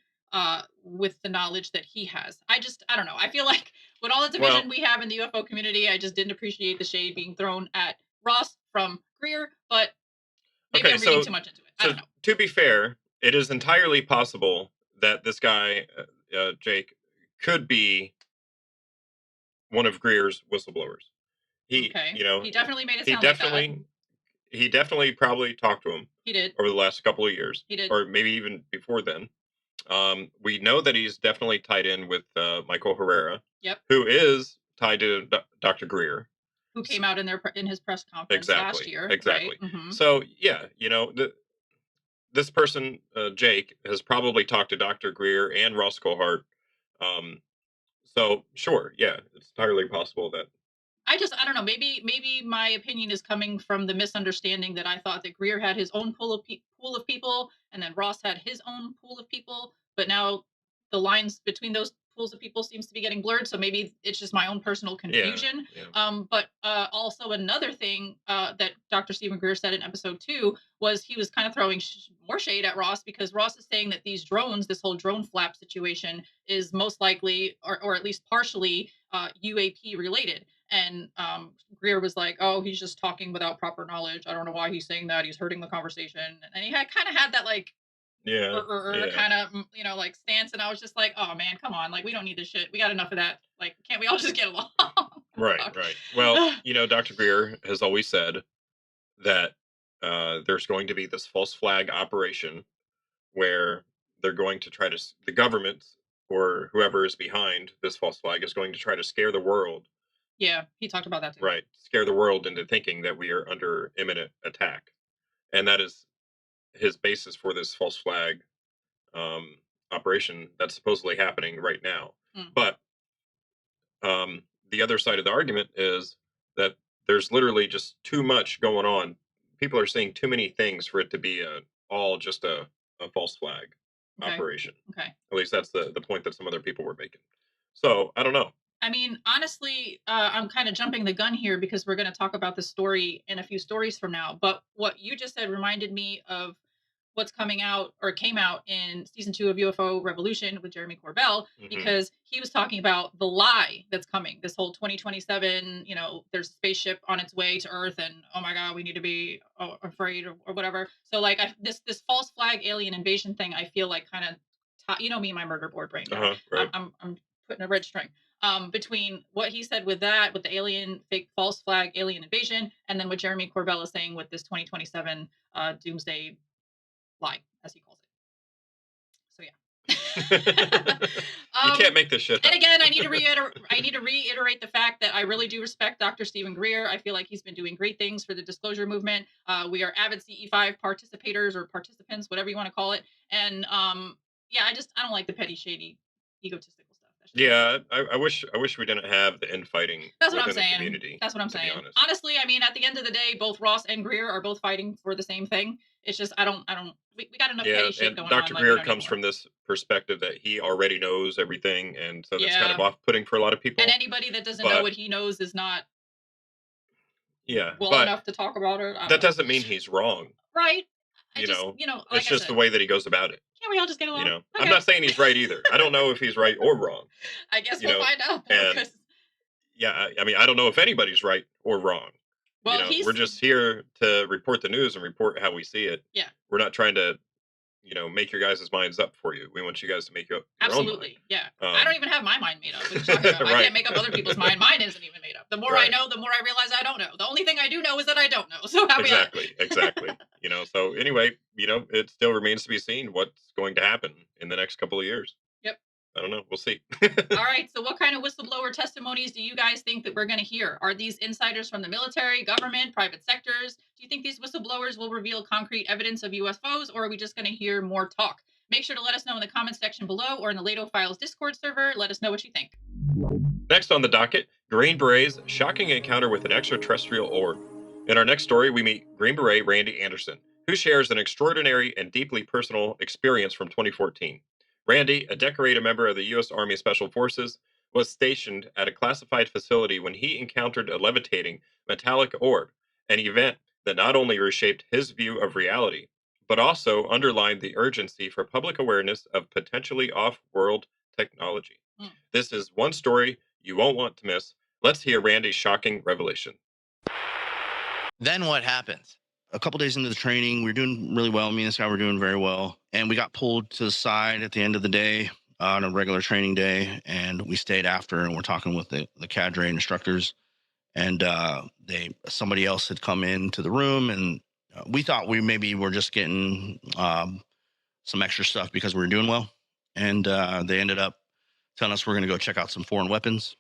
with the knowledge that he has. I don't know. I feel like with all the division we have in the UFO community, I just didn't appreciate the shade being thrown at Ross from Greer, but maybe I'm reading too much into it. I don't know. To be fair, it is entirely possible that this guy, Jake, could be one of Greer's whistleblowers. He definitely made it sound like that. He definitely probably talked to him. He did. Over the last couple of years. He did. Or maybe even before then. We know that he's definitely tied in with Michael Herrera. Yep. Who is tied to Dr. Greer. Who came out in his press conference last year. Exactly. Right? Mm-hmm. So, yeah, this person, Jake, has probably talked to Dr. Greer and Ross Coulthart. So, sure, yeah, it's entirely possible that. I don't know. Maybe my opinion is coming from the misunderstanding that I thought that Greer had his own pool of people, and then Ross had his own pool of people. But now the lines between those pools of people seems to be getting blurred. So maybe it's just my own personal confusion. But also another thing that Dr. Stephen Greer said in episode 2 was he was kind of throwing more shade at Ross, because Ross is saying that these drones, this whole drone flap situation, is most likely, or at least partially, UAP related. And Greer was like, "Oh, he's just talking without proper knowledge. I don't know why he's saying that. He's hurting the conversation." And he had kind of had that like kind of like stance, and I was just like, "Oh man, come on! Like we don't need this shit. We got enough of that. Like can't we all just get along?" Right. Well, Dr. Greer has always said that there's going to be this false flag operation where they're going to try to, the government or whoever is behind this false flag is going to try to scare the world. Yeah, he talked about that too. Right. Scare the world into thinking that we are under imminent attack. And that is his basis for this false flag operation that's supposedly happening right now. But the other side of the argument is that there's literally just too much going on. People are seeing too many things for it to be all just a false flag operation. Okay. At least that's the point that some other people were making. So I don't know. I mean, honestly, I'm kind of jumping the gun here because we're going to talk about this story in a few stories from now. But what you just said reminded me of what's coming out or came out in season 2 of UFO Revolution with Jeremy Corbell, because he was talking about the lie that's coming. This whole 2027, there's a spaceship on its way to Earth, and oh my God, we need to be afraid or whatever. So like this false flag alien invasion thing, I feel like kind of, me and my murder board brain. Right. I'm putting a red string. Between what he said with that, with the alien fake false flag alien invasion, and then what Jeremy Corbell is saying with this 2027 doomsday lie, as he calls it. So yeah. You can't make this shit up. And again, I need to reiterate the fact that I really do respect Dr. Stephen Greer. I feel like he's been doing great things for the disclosure movement. We are avid CE5 participators or participants, whatever you want to call it. And I don't like the petty, shady, egotistical stuff. Yeah, I wish we didn't have the infighting. That's what I'm saying. Community, That's what I'm saying. Honestly, I mean, at the end of the day, both Ross and Greer are both fighting for the same thing. It's just we got enough petty shit going on. Dr. Greer comes from this perspective that he already knows everything, and so that's kind of off-putting for a lot of people. And anybody that doesn't know what he knows is not well enough to talk about it. That doesn't mean he's wrong. Right. It's just the way that he goes about it. Can't we all just get along? Okay. I'm not saying he's right either. I don't know if he's right or wrong. I guess we'll find out. And, I mean, I don't know if anybody's right or wrong. Well, we're just here to report the news and report how we see it. Yeah. We're not trying to, make your guys' minds up for you. We want you guys to make up your own mind. Yeah. I don't even have my mind made up. I can't make up other people's mind. Mine isn't even made up. The more I know, the more I realize I don't know. The only thing I do know is that I don't know. So exactly. So anyway, it still remains to be seen what's going to happen in the next couple of years. Yep. I don't know. We'll see. All right. So what kind of whistleblower testimonies do you guys think that we're going to hear? Are these insiders from the military, government, private sectors? Do you think these whistleblowers will reveal concrete evidence of UFOs, or are we just going to hear more talk? Make sure to let us know in the comments section below or in the Lato Files Discord server. Let us know what you think. Next on the docket, Green Beret's shocking encounter with an extraterrestrial orb. In our next story, we meet Green Beret Randy Anderson, who shares an extraordinary and deeply personal experience from 2014. Randy, a decorated member of the U.S. Army Special Forces, was stationed at a classified facility when he encountered a levitating metallic orb, an event that not only reshaped his view of reality, but also underlined the urgency for public awareness of potentially off-world technology. This is one story you won't want to miss. Let's hear Randy's shocking revelation. Then what happens? A couple days into the training, we were doing really well. Me and this guy were doing very well. And we got pulled to the side at the end of the day on a regular training day. And we stayed after and we're talking with the cadre instructors. And somebody else had come into the room, and we thought we maybe were just getting some extra stuff because we were doing well. And they ended up telling us we're going to go check out some foreign weapons.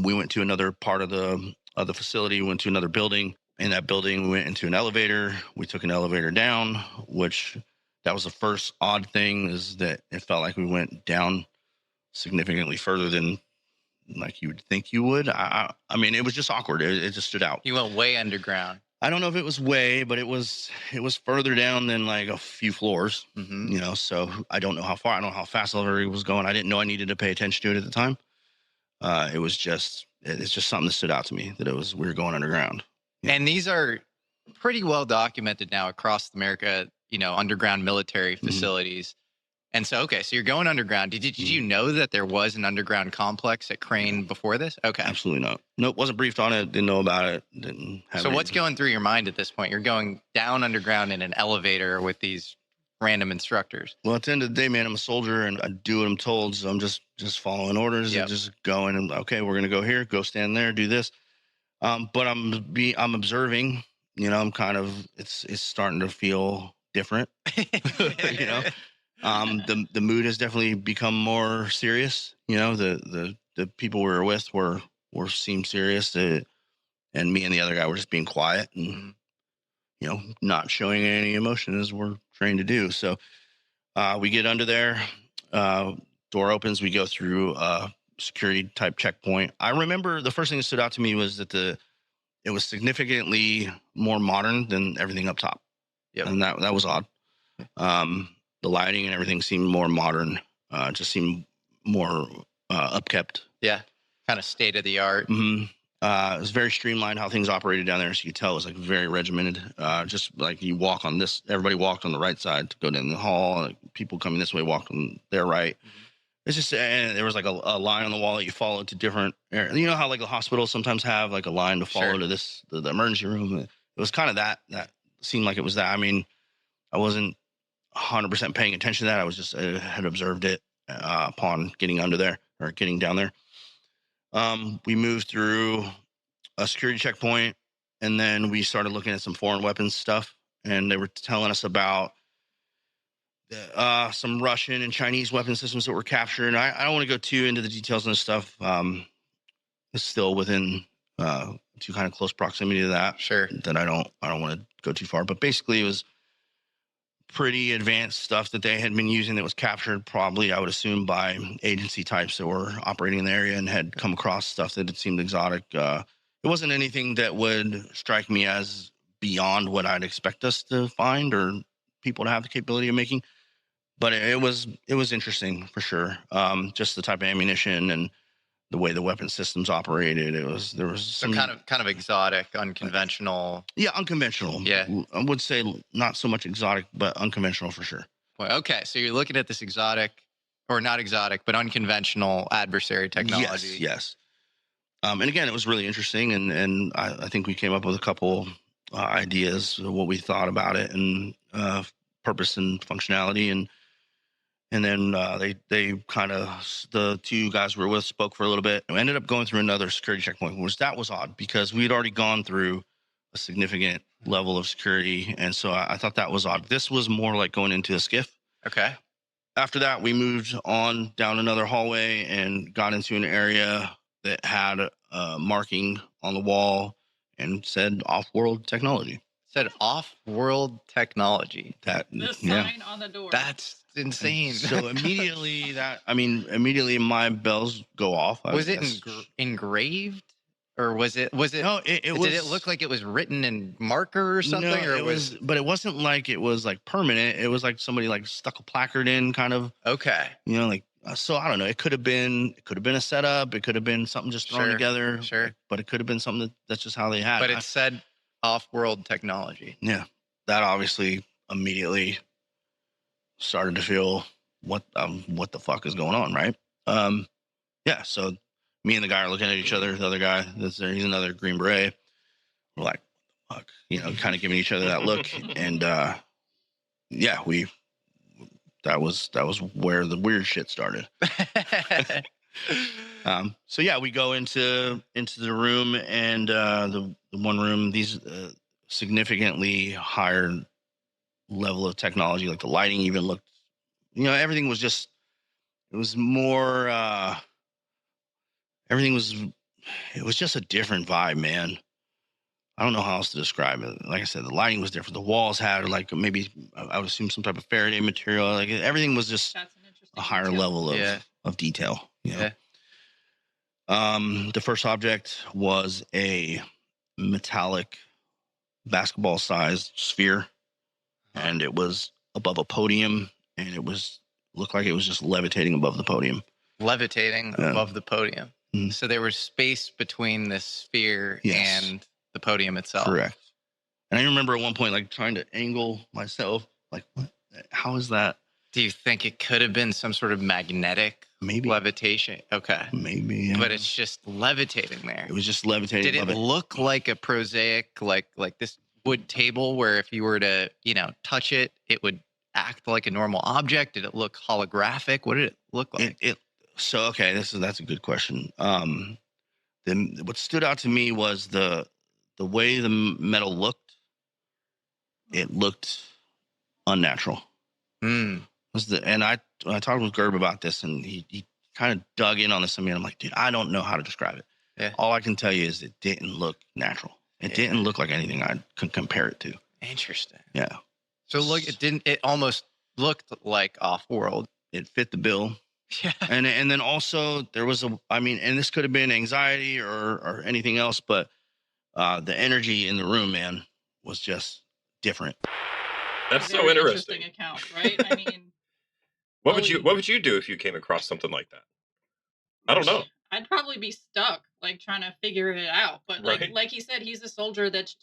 We went to another part of the facility, went to another building. In that building, we went into an elevator. We took an elevator down, which that was the first odd thing, is that it felt like we went down significantly further than like you would think you would. I mean, it was just awkward. It just stood out. You went way underground. I don't know if it was way, but it was further down than like a few floors, Mm-hmm. So I don't know how far, I don't know how fast the elevator was going. I didn't know I needed to pay attention to it at the time. It's just something that stood out to me, that we were going underground. Yeah. And these are pretty well documented now across America, underground military facilities. And so, okay, so you're going underground. Did you know that there was an underground complex at Crane before this? Okay. Absolutely not. Nope, wasn't briefed on it, didn't know about it. Didn't have So what's going through your mind at this point? You're going down underground in an elevator with these random instructors. Well, at the end of the day, man, I'm a soldier and I do what I'm told. So I'm just following orders and just going and, okay, we're going to go here, go stand there, do this. But I'm observing, I'm kind of, it's starting to feel different, The mood has definitely become more serious. The people we were with seemed serious, and me and the other guy were just being quiet and not showing any emotion as we're trained to do. So we get under there, door opens, we go through a security type checkpoint. I remember the first thing that stood out to me was that it was significantly more modern than everything up top. Yep. And that was odd. The lighting and everything seemed more modern, just seemed more upkept. Yeah, kind of state of the art. Mm-hmm. It was very streamlined how things operated down there. So you could tell it was like very regimented. Just like you walk on this, everybody walked on the right side to go down the hall. Like people coming this way walked on their right. Mm-hmm. It's just, and there was like a line on the wall that you followed to different areas. You know how like the hospitals sometimes have like a line to follow to the emergency room. It was kind of that seemed like it was that. I mean, I wasn't 100% paying attention to that. I was just had observed it upon getting under there or getting down there. We moved through a security checkpoint, and then we started looking at some foreign weapons stuff, and they were telling us about some Russian and Chinese weapon systems that were captured. I don't want to go too into the details on this stuff. It's still within too kind of close proximity to that. Sure. That I don't want to go too far. But basically, it was pretty advanced stuff that they had been using that was captured, probably, I would assume, by agency types that were operating in the area and had come across stuff that had seemed exotic. It wasn't anything that would strike me as beyond what I'd expect us to find or people to have the capability of making. But it was interesting for sure. Just the type of ammunition and the way the weapon systems operated. There was some kind of exotic, unconventional. Yeah, unconventional. Yeah, I would say not so much exotic, but unconventional for sure. Well, okay, so you're looking at this exotic, or not exotic, but unconventional adversary technology. Yes. And again, it was really interesting, and I think we came up with a couple ideas of what we thought about it and purpose and functionality, and then they kind of, the two guys we were with spoke for a little bit. We ended up going through another security checkpoint, which that was odd because we had already gone through a significant level of security, and so I thought that was odd. This was more like going into a skiff. Okay. After that, we moved on down another hallway and got into an area that had a marking on the wall and said off-world technology. It said off-world technology. The sign on the door. That's insane. So immediately my bells go off. Was it engraved? Or was it? No, it was. Did it look like it was written in marker or something? No, or it was. But it wasn't like it was like permanent. It was like somebody like stuck a placard in, kind of. Okay. So I don't know. It could have been a setup. It could have been something just thrown together. Sure. But it could have been something that's just how they had. But it said off-world technology. Yeah, that obviously immediately started to feel what the fuck is going on, right? Yeah. So me and the guy are looking at each other. The other guy that's there, he's another Green Beret. We're like, fuck, kind of giving each other that look. And yeah, that was where the weird shit started. So yeah, we go into the room, and the one room, these significantly higher level of technology, like the lighting even looked, everything was just, it was more, it was just a different vibe, man. I don't know how else to describe it. Like I said, the lighting was different. The walls had like maybe, I would assume, some type of Faraday material. Like everything was just a higher level of detail. Yeah. The first object was a metallic basketball-sized sphere, and it was above a podium, and looked like it was just levitating above the podium. Levitating above the podium. Mhm. So there was space between the sphere Yes. and the podium itself. Correct. And I remember at one point, like, trying to angle myself, like, what? How is that? Do you think it could have been some sort of magnetic Maybe. levitation? Okay. Maybe, yeah. But it's just levitating there. It was just levitating Did it above look like a prosaic, like this wood table where if you were to, touch it, it would act like a normal object? Did it look holographic? What did it look like? So, okay, that's a good question. What stood out to me was the way the metal looked. It looked unnatural. Mm. And I talked with Gerb about this, and he kind of dug in on this. I mean, I'm like, dude, I don't know how to describe it. Yeah. All I can tell you is it didn't look natural. It didn't look like anything I could compare it to. Interesting. Yeah. So look, it almost looked like off-world. It fit the bill. Yeah. And then also there was and this could have been anxiety or anything else, but the energy in the room, man, was just different. That's Very so interesting. account, right? I mean, what would you do if you came across something like that? I don't know. I'd probably be stuck, like trying to figure it out. But Right. like he said, he's a soldier that's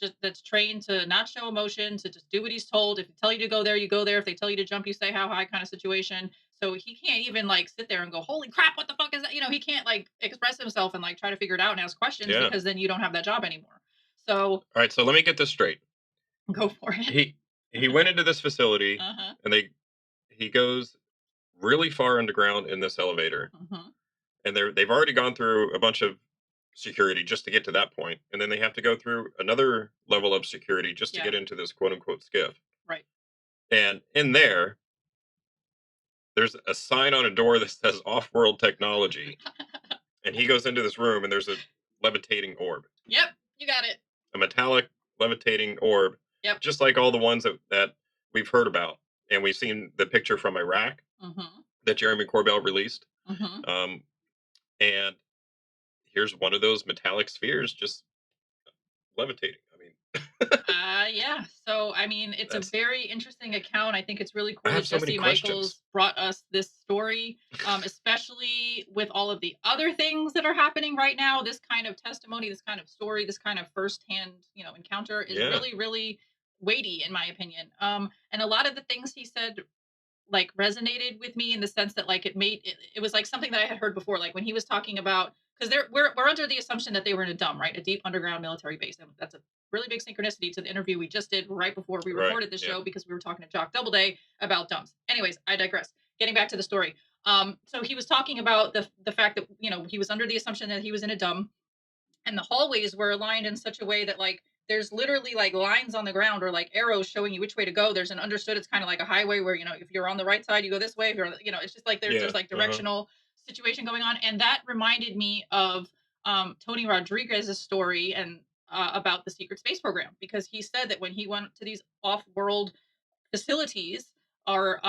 trained to not show emotion, to just do what he's told. If they tell you to go there, you go there. If they tell you to jump, you say how high, kind of situation. So he can't even like sit there and go, "Holy crap, what the fuck is that?" He can't like express himself and like try to figure it out and ask questions because then you don't have that job anymore. So all right, so let me get this straight. Go for it. He went into this facility, and he goes really far underground in this elevator. And they've already gone through a bunch of security just to get to that point, and then they have to go through another level of security just to get into this quote unquote skiff. Right. And in there's a sign on a door that says off-world technology. And he goes into this room, and there's a levitating orb. Yep, you got it. A metallic levitating orb. Yep. Just like all the ones that we've heard about, and we've seen the picture from Iraq that Jeremy Corbell released. And here's one of those metallic spheres just levitating. I mean, yeah. So, I mean, it's a very interesting account. I think it's really cool I have that so many Jesse questions. Michaels brought us this story, especially with all of the other things that are happening right now. This kind of testimony, this kind of story, this kind of firsthand, encounter is really, really weighty, in my opinion. And a lot of the things he said like resonated with me in the sense that like it was like something that I had heard before, like when he was talking about, because we're under the assumption that they were in a dump, right, a deep underground military base, and that's a really big synchronicity to the interview we just did right before we recorded the show, because we were talking to Jock Doubleday about dumps. Anyways, I digress. Getting back to the story, so he was talking about the fact that he was under the assumption that he was in a dump, and the hallways were aligned in such a way that like there's literally like lines on the ground or like arrows showing you which way to go. There's an understood, it's kind of like a highway where, if you're on the right side, you go this way. If you're, it's just like there's like directional situation going on. And that reminded me of Tony Rodriguez's story and about the secret space program, because he said that when he went to these off-world facilities or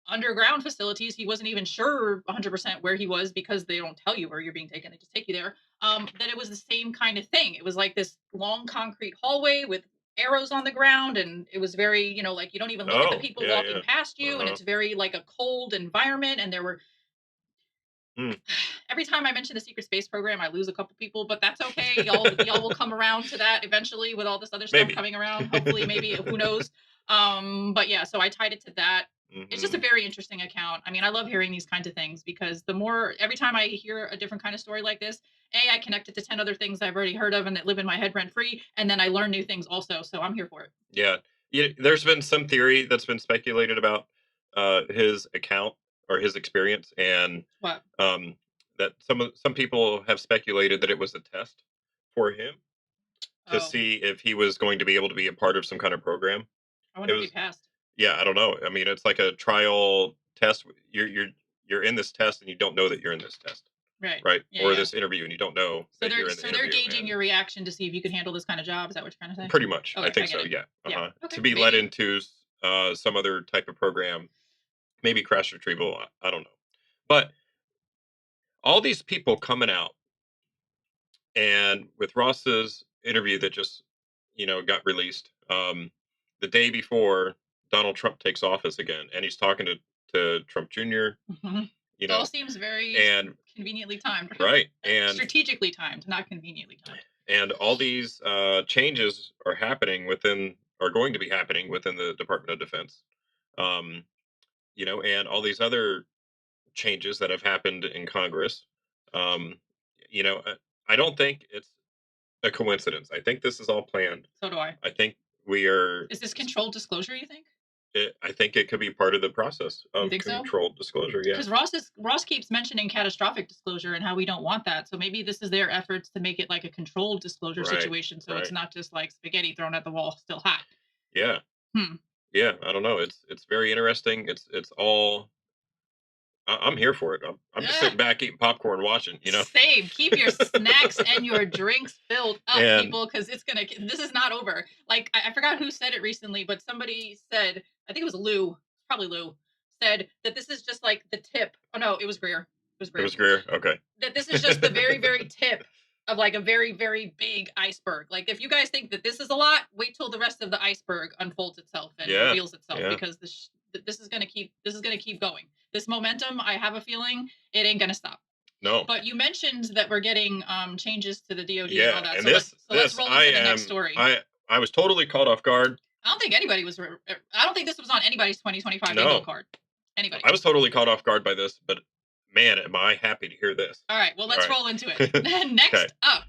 underground facilities, he wasn't even sure 100% where he was, because they don't tell you where you're being taken. They just take you there. That it was the same kind of thing. It was like this long concrete hallway with arrows on the ground, and it was very, like you don't even look at the people walking past you, and it's very like a cold environment. And there were every time I mention the secret space program, I lose a couple people, but that's okay. Y'all will come around to that eventually with all this other stuff coming around. Hopefully, maybe, who knows? But yeah, so I tied it to that. It's just a very interesting account. I mean, I love hearing these kinds of things, because every time I hear a different kind of story like this, I connect it to 10 other things I've already heard of and that live in my head rent free. And then I learn new things also. So I'm here for it. Yeah. There's been some theory that's been speculated about his account or his experience, and what? That some people have speculated that it was a test for him to see if he was going to be able to be a part of some kind of program. I wonder if he passed. Yeah, I don't know. I mean, it's like a trial test. You're in this test, and you don't know that you're in this test. Right. Yeah, or this interview, and you don't know that you're in the interview. So they're gauging your reaction to see if you can handle this kind of job. Is that what you're trying to say? Pretty much. Okay, I think so. it. Yeah. Yeah. Okay, to be led into some other type of program, maybe crash retrieval. I don't know. But all these people coming out, and with Ross's interview that just got released the day before Donald Trump takes office again, and he's talking to Trump Jr. Mhm. You It all know, seems very and conveniently timed. right, and Strategically timed, not conveniently timed. all these changes are going to be happening within the Department of Defense. Um, and all these other changes that have happened in Congress. Um, I don't think it's a coincidence. I think this is all planned. So do I. I think we are. Is this controlled disclosure, you think? I think it could be part of the process of think so? controlled disclosure. Yeah. Because Ross keeps mentioning catastrophic disclosure and how we don't want that. So maybe this is their efforts to make it like a controlled disclosure Right, situation, so it's right. not just like spaghetti thrown at the wall, still hot. Yeah. Hmm. Yeah. I don't know. It's very interesting. It's all. I'm here for it. I'm just sitting back eating popcorn, watching. Same. Keep your snacks and your drinks filled up, And- people, because this is not over. Like I forgot who said it recently, but somebody said, I think it was Lou, probably Lou, said that this is just like the tip. Oh no, it was Greer. It was Greer. Okay. That this is just the very, very tip of like a very, very big iceberg. Like if you guys think that this is a lot, wait till the rest of the iceberg unfolds itself and Yeah, reveals itself, yeah. because this is gonna keep going. This momentum, I have a feeling it ain't gonna stop. No. But you mentioned that we're getting changes to the DoD and all Yeah. that. And So this let's roll into the next story. I was totally caught off guard. I don't think anybody was. I don't think this was on anybody's 2025 No. bingo card. Anybody. I was totally caught off guard by this, but man, am I happy to hear this. All right, well, let's All right. roll into it. Next Okay. up,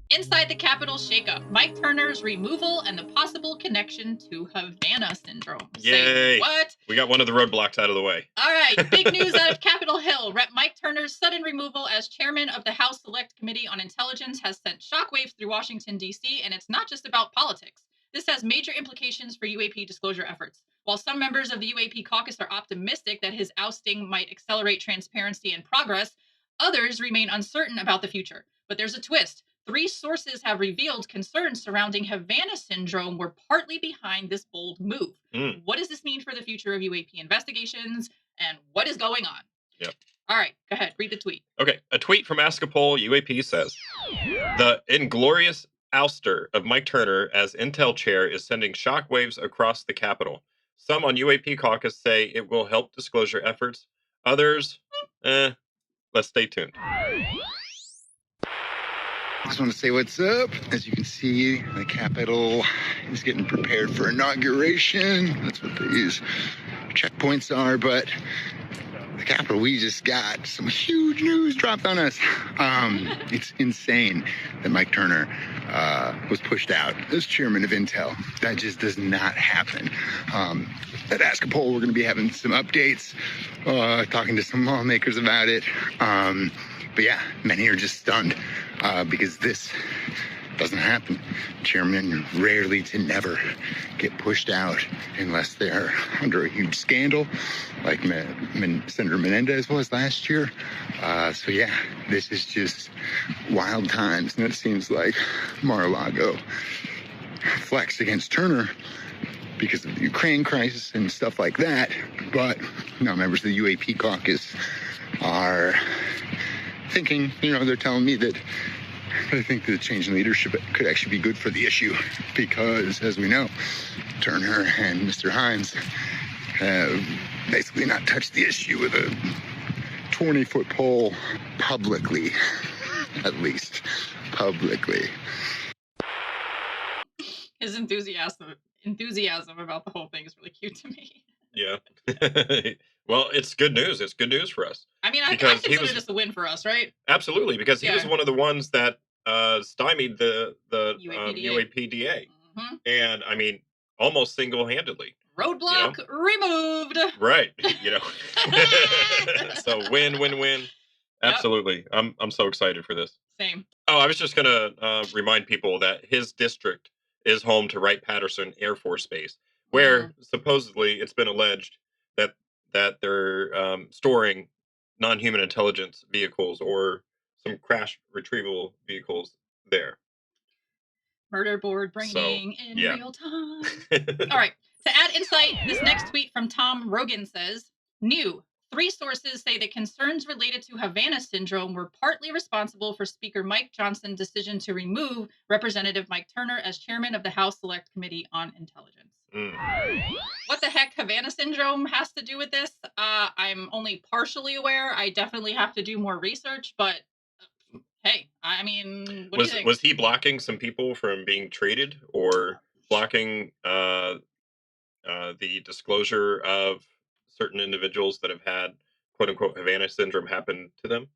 inside the Capitol shakeup, Mike Turner's removal and the possible connection to Havana syndrome. Say Yay. what? We got one of the roadblocks out of the way. All right, big news out of Capitol Hill. Rep. Mike Turner's sudden removal as chairman of the House Select Committee on Intelligence has sent shockwaves through Washington, D.C., and it's not just about politics. This has major implications for UAP disclosure efforts. While some members of the UAP caucus are optimistic that his ousting might accelerate transparency and progress, others remain uncertain about the future. But there's a twist. 3 sources have revealed concerns surrounding Havana syndrome were partly behind this bold move. What does this mean for the future of UAP investigations, and what is going on? Yep. All right, go ahead. Read the tweet. Okay, a tweet from Askapol UAP says, the inglorious ouster of Mike Turner as Intel chair is sending shockwaves across the Capitol. Some on UAP caucus say it will help disclosure efforts. Others, let's stay tuned. Just want to say what's up. As you can see, the Capitol is getting prepared for inauguration. That's what these checkpoints are. But the Capitol, we just got some huge news dropped on us. It's insane that Mike Turner was pushed out as chairman of Intel. That just does not happen. At Askapol, we're going to be having some updates, talking to some lawmakers about it. But yeah, many are just stunned because this doesn't happen. Chairmen rarely to never get pushed out unless they're under a huge scandal, like Senator Menendez was last year. So yeah, this is just wild times. And it seems like Mar-a-Lago flexed against Turner because of the Ukraine crisis and stuff like that. But now members of the UAP caucus are thinking, they're telling me that I think the change in leadership could actually be good for the issue because, as we know, Turner and Mr. Hines have basically not touched the issue with a 20-foot pole publicly, at least publicly. His enthusiasm about the whole thing is really cute to me. Yeah. Well, it's good news. It's good news for us. I mean, I Because he consider was- this a win for us, right? Absolutely, because he was Yeah. one of the ones that stymied the UAPDA. UAPDA. Mhm. And I mean, almost single-handedly. Roadblock removed. Right. So win. Absolutely. I'm so excited for this. Same. Oh, I was just gonna remind people that his district is home to Wright-Patterson Air Force Base, where supposedly it's been alleged that they're storing non-human intelligence vehicles or some crash retrieval vehicles there. Murder board bringing in yeah. real time. All right. To add insight, this next tweet from Tom Rogan says, new 3 sources say that concerns related to Havana syndrome were partly responsible for Speaker Mike Johnson's decision to remove Representative Mike Turner as chairman of the House Select Committee on Intelligence. What the heck Havana syndrome has to do with this? I'm only partially aware. I definitely have to do more research, but hey, I mean, what do you think? Was he blocking some people from being traded, or blocking the disclosure of certain individuals that have had quote unquote Havana syndrome happen to them?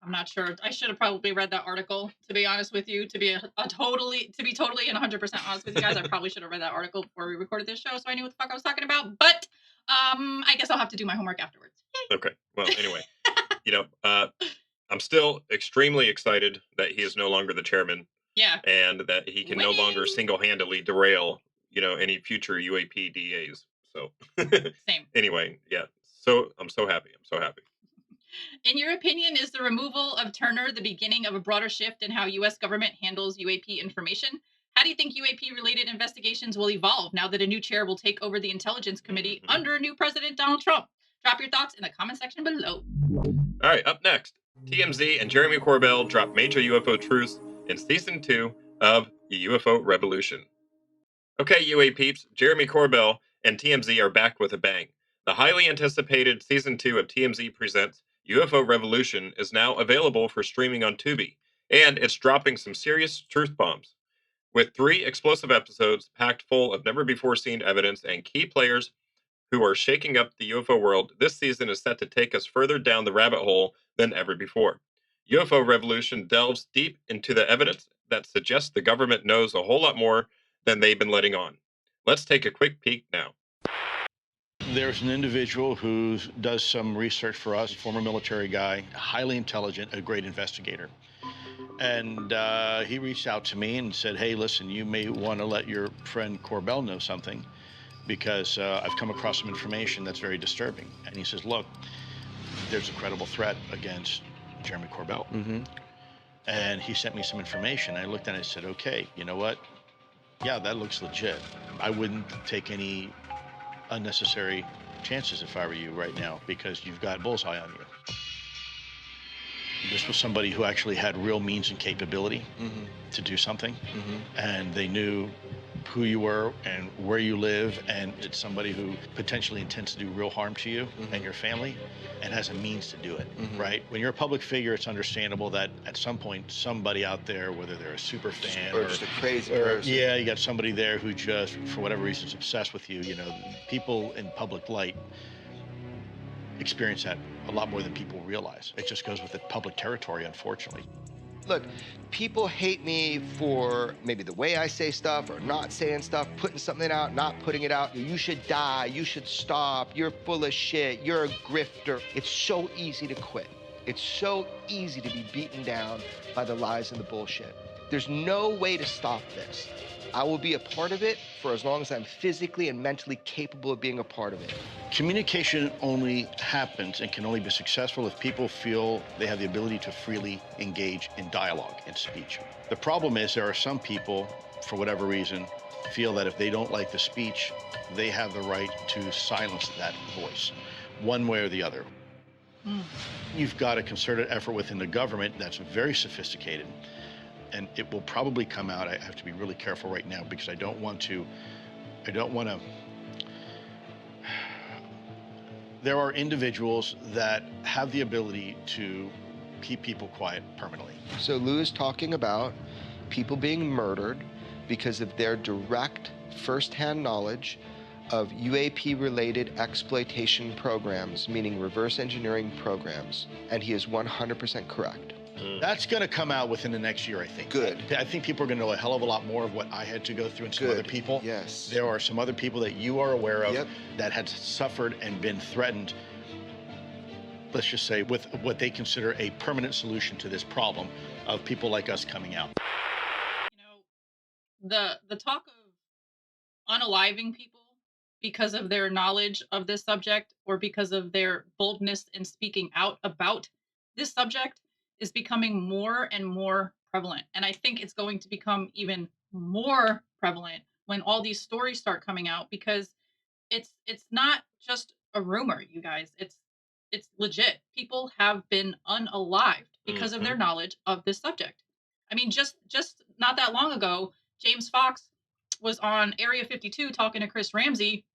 I'm not sure. I should have probably read that article, to be honest with you. To be totally and 100% honest with you guys, I probably should have read that article before we recorded this show, so I knew what the fuck I was talking about. But I guess I'll have to do my homework afterwards. Okay. Well, anyway, I'm still extremely excited that he is no longer the chairman. Yeah. And that he can no longer single-handedly derail, any future UAP DAs. So Same. Anyway, yeah. So I'm so happy. In your opinion, is the removal of Turner the beginning of a broader shift in how U.S. government handles UAP information? How do you think UAP-related investigations will evolve now that a new chair will take over the Intelligence Committee under new President Donald Trump? Drop your thoughts in the comment section below. All right, up next, TMZ and Jeremy Corbell drop major UFO truths in Season 2 of the UFO Revolution. Okay, UAPs, Jeremy Corbell and TMZ are back with a bang. The highly anticipated Season 2 of TMZ Presents UFO Revolution is now available for streaming on Tubi, and it's dropping some serious truth bombs. With 3 explosive episodes packed full of never-before-seen evidence and key players who are shaking up the UFO world, this season is set to take us further down the rabbit hole than ever before. UFO Revolution delves deep into the evidence that suggests the government knows a whole lot more than they've been letting on. Let's take a quick peek now. There's an individual who does some research for us, former military guy, highly intelligent, a great investigator. And he reached out to me and said, hey, listen, you may want to let your friend Corbell know something, because I've come across some information that's very disturbing. And he says, look, there's a credible threat against Jeremy Corbell. And he sent me some information. I looked at it and said, okay, you know what? Yeah, that looks legit. I wouldn't take any unnecessary chances if I were you right now, because you've got bullseye on you. This was somebody who actually had real means and capability to do something, and they knew who you were and where you live, and it's somebody who potentially intends to do real harm to you and your family and has a means to do it, right? When you're a public figure, it's understandable that at some point somebody out there, whether they're a super fan or just a crazy person. Yeah, you got somebody there who just, for whatever reason, is obsessed with you. People in public light experience that a lot more than people realize. It just goes with the public territory, unfortunately. Look, people hate me for maybe the way I say stuff or not saying stuff, putting something out, not putting it out. You should die, you should stop, you're full of shit, you're a grifter. It's so easy to quit. It's so easy to be beaten down by the lies and the bullshit. There's no way to stop this. I will be a part of it for as long as I'm physically and mentally capable of being a part of it. Communication only happens and can only be successful if people feel they have the ability to freely engage in dialogue and speech. The problem is there are some people, for whatever reason, feel that if they don't like the speech, they have the right to silence that voice, one way or the other. You've got a concerted effort within the government that's very sophisticated, and it will probably come out. I have to be really careful right now because I don't want to. There are individuals that have the ability to keep people quiet permanently. So Lou is talking about people being murdered because of their direct first-hand knowledge of UAP-related exploitation programs, meaning reverse engineering programs, and he is 100% correct. That's going to come out within the next year, I think. Good. I think people are going to know a hell of a lot more of what I had to go through and some other people. Yes. There are some other people that you are aware of Yep. that had suffered and been threatened, let's just say, with what they consider a permanent solution to this problem of people like us coming out. The talk of unaliving people because of their knowledge of this subject or because of their boldness in speaking out about this subject is becoming more and more prevalent. And I think it's going to become even more prevalent when all these stories start coming out, because it's not just a rumor, you guys. It's it's legit. People have been unalived because of Mm-hmm. their knowledge of this subject. I mean, just not that long ago, James Fox was on Area 52 talking to Chris Ramsey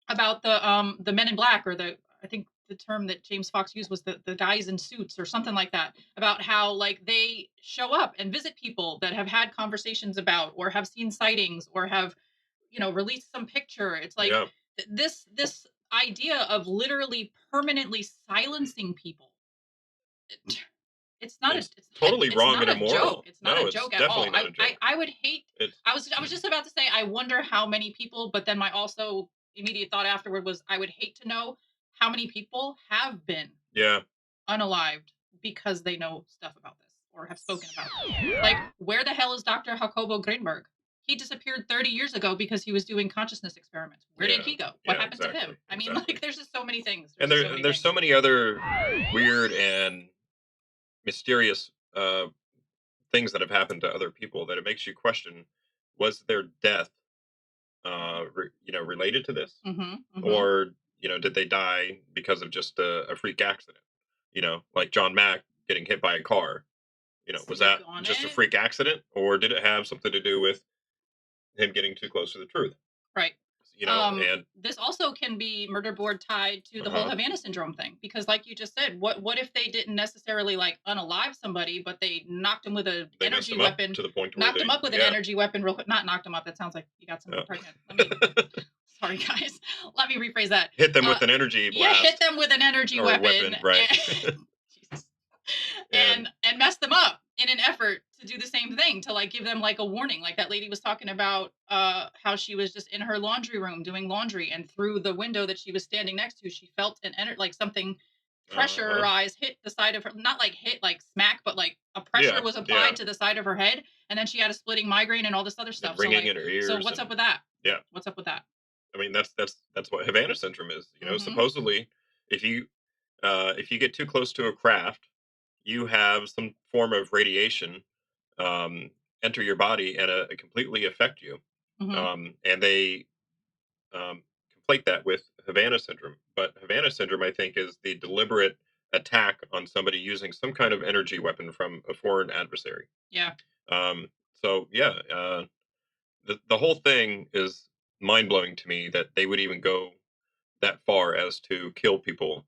about the Men in Black, or I think the term that James Fox used was the guys in suits or something like that, about how like they show up and visit people that have had conversations about or have seen sightings or have, you know, released some picture. It's like Yeah. this idea of literally permanently silencing people. It's not It's a it's, totally it's wrong not and a immoral. joke. It's not No, a it's joke at definitely all. not a joke. I would hate. It's I was just about to say I wonder how many people, but then my also immediate thought afterward was I would hate to know how many people have been yeah. unalived because they know stuff about this or have spoken about this. Like, where the hell is Dr. Jacobo Greenberg? He disappeared 30 years ago because he was doing consciousness experiments. Where did Yeah. he go? What Yeah, happened to him? exactly, I mean, exactly. like, there's just so many things. And there's so many other weird and mysterious things that have happened to other people that it makes you question: was their death, related to this, or did they die because of just a freak accident? Like John Mack getting hit by a car. Was that just a freak accident, or did it have something to do with him getting too close to the truth? Right. And this also can be murder board tied to the whole Havana syndrome thing, because like you just said, what if they didn't necessarily like unalive somebody, but they knocked him with an energy weapon, to the point knocked him up with an energy weapon real quick, not knocked him up. That sounds like you got someone pregnant. Sorry guys, let me rephrase that. Hit them with an energy blast. Yeah, hit them with an energy weapon, right? Jesus. And mess them up in an effort to do the same thing, to like give them like a warning. Like that lady was talking about how she was just in her laundry room doing laundry, and through the window that she was standing next to, she felt like something pressurized hit the side of her, not like hit like smack, but like a pressure was applied to the side of her head, and then she had a splitting migraine and all this other stuff. Ringing in her ears. So what's up with that? Yeah. What's up with that? I mean, that's what Havana syndrome is. Supposedly, if you get too close to a craft, you have some form of radiation enter your body and completely affect you. And they conflate that with Havana syndrome. But Havana syndrome, I think, is the deliberate attack on somebody using some kind of energy weapon from a foreign adversary. Yeah. The whole thing is mind-blowing to me that they would even go that far as to kill people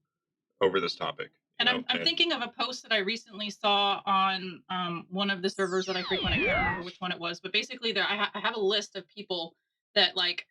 over this topic. And I'm thinking of a post that I recently saw on one of the servers that I frequent. I can't remember which one it was, but basically I have a list of people that like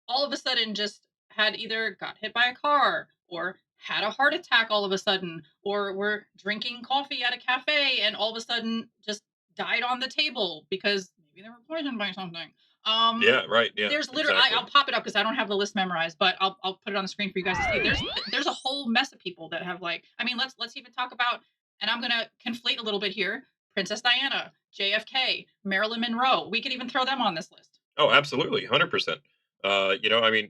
all of a sudden just had either got hit by a car or had a heart attack all of a sudden, or were drinking coffee at a cafe and all of a sudden just died on the table because maybe they were poisoned by something. Yeah, right. Yeah. There's literally I'll pop it up because I don't have the list memorized, but I'll put it on the screen for you guys to see. There's a whole mess of people that have like, I mean, let's even talk about, and I'm gonna conflate a little bit here, Princess Diana, JFK, Marilyn Monroe. We could even throw them on this list. Oh, absolutely, 100%. I mean,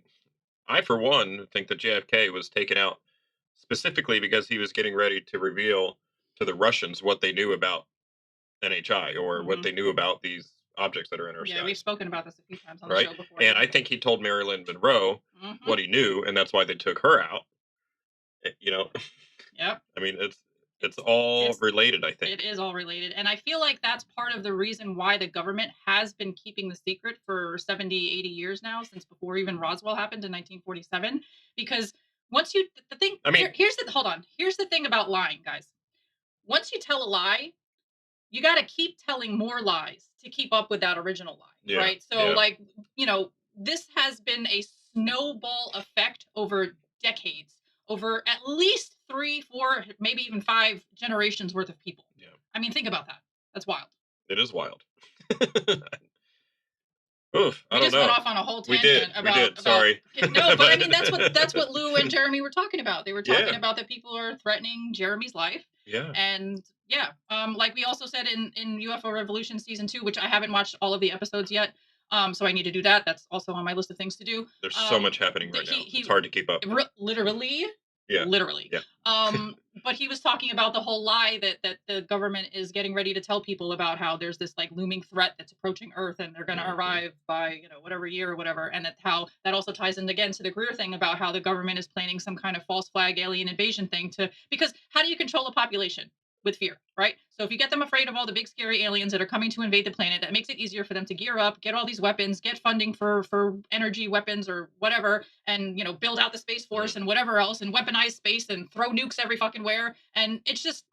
I for one think that JFK was taken out specifically because he was getting ready to reveal to the Russians what they knew about NHI, or what they knew about these objects that are in our sky. Yeah, we've spoken about this a few times on the show before. And I think he told Marilyn Monroe what he knew, and that's why they took her out. Yep. I mean, it's all related, I think. It is all related. And I feel like that's part of the reason why the government has been keeping the secret for 70, 80 years now, since before even Roswell happened in 1947. Because once you, here's the thing about lying, guys. Once you tell a lie, you got to keep telling more lies to keep up with that original lie, right? So this has been a snowball effect over decades, over at least 3, 4, maybe even 5 generations worth of people. Yeah. I mean, think about that. That's wild. It is wild. Oof, we just went off on a whole tangent we did. Sorry. No, but I mean that's what Lou and Jeremy were talking about. They were talking about that people are threatening Jeremy's life. Yeah. And like we also said in UFO Revolution season 2, which I haven't watched all of the episodes yet. So I need to do that. That's also on my list of things to do. There's so much happening right now. It's hard to keep up. Literally. Yeah. Literally. Yeah. But he was talking about the whole lie that the government is getting ready to tell people about how there's this like looming threat that's approaching Earth and they're going to arrive by, you know, whatever year or whatever. And that how that also ties in again to the Greer thing about how the government is planning some kind of false flag alien invasion thing because how do you control a population? With fear, right? So if you get them afraid of all the big scary aliens that are coming to invade the planet, that makes it easier for them to gear up, get all these weapons, get funding for energy weapons or whatever, and you know, build out the Space Force and whatever else, and weaponize space and throw nukes every fucking where. And it's just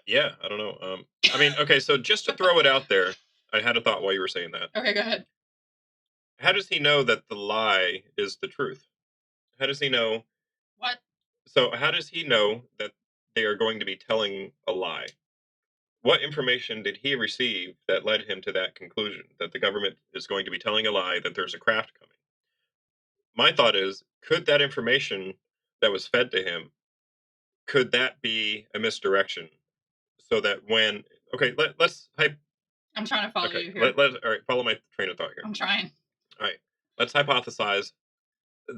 Yeah, I don't know. I mean, okay, so just to throw it out there, I had a thought while you were saying that. Okay, go ahead. How does he know that the lie is the truth? How does he know? What? So how does he know that they are going to be telling a lie? What information did he receive that led him to that conclusion that the government is going to be telling a lie, that there's a craft coming? My thought is, could that information that was fed to him, could that be a misdirection? So that when, okay, let's hype. I'm trying to follow Okay, you here. all right, follow my train of thought here. I'm trying. All right, let's hypothesize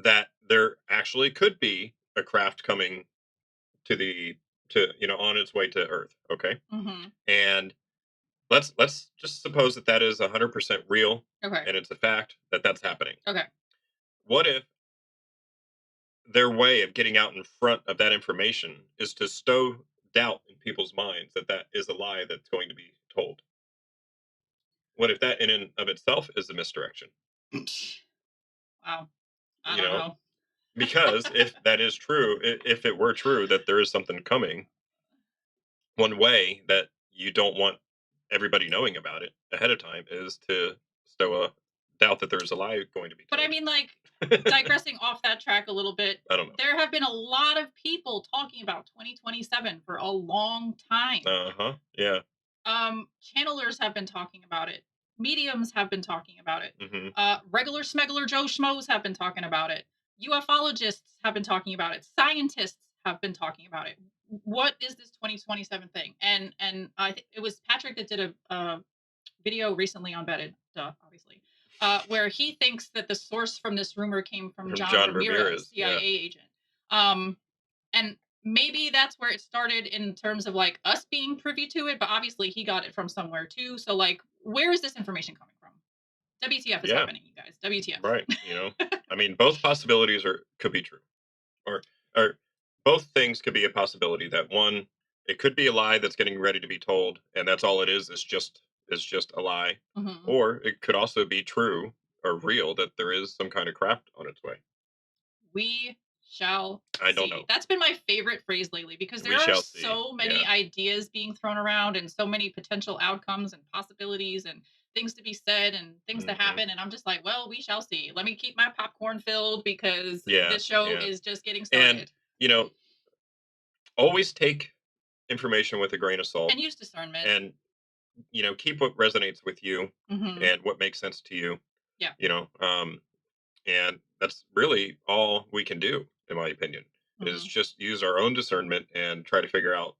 that there actually could be a craft coming on its way to Earth. Okay, and let's just suppose that that is 100% real. Okay. And it's a fact that that's happening. Okay. What if their way of getting out in front of that information is to stow doubt in people's minds that that is a lie that's going to be told? What if that in and of itself is a misdirection? Wow. I don't know. Because if that is true, if it were true that there is something coming, one way that you don't want everybody knowing about it ahead of time is to stow a doubt that there's a lie going to be told. But I mean, like, digressing off that track a little bit, I don't know. There have been a lot of people talking about 2027 for a long time. Yeah. Channelers have been talking about it. Mediums have been talking about it. Regular smuggler Joe Schmoes have been talking about it. UFOlogists have been talking about it. Scientists have been talking about it. What is this 2027 thing? And I think it was Patrick that did a video recently on Beret, obviously, where he thinks that the source from this rumor came from John Ramirez, CIA agent. And maybe that's where it started in terms of like us being privy to it, but obviously he got it from somewhere too. So like, where is this information coming from? WTF is happening, you guys. WTF. Right. I mean, both possibilities could be true, or both things could be a possibility. That one, it could be a lie that's getting ready to be told, and that's all it is. It's just a lie. Or it could also be true or real that there is some kind of craft on its way. We shall I don't know. That's been my favorite phrase lately because there are so many ideas being thrown around and so many potential outcomes and possibilities and things to be said and things to happen. And I'm just like, well, we shall see. Let me keep my popcorn filled because this show is just getting started. And, always take information with a grain of salt. And use discernment. And, keep what resonates with you and what makes sense to you. Yeah. And that's really all we can do, in my opinion, is just use our own discernment and try to figure out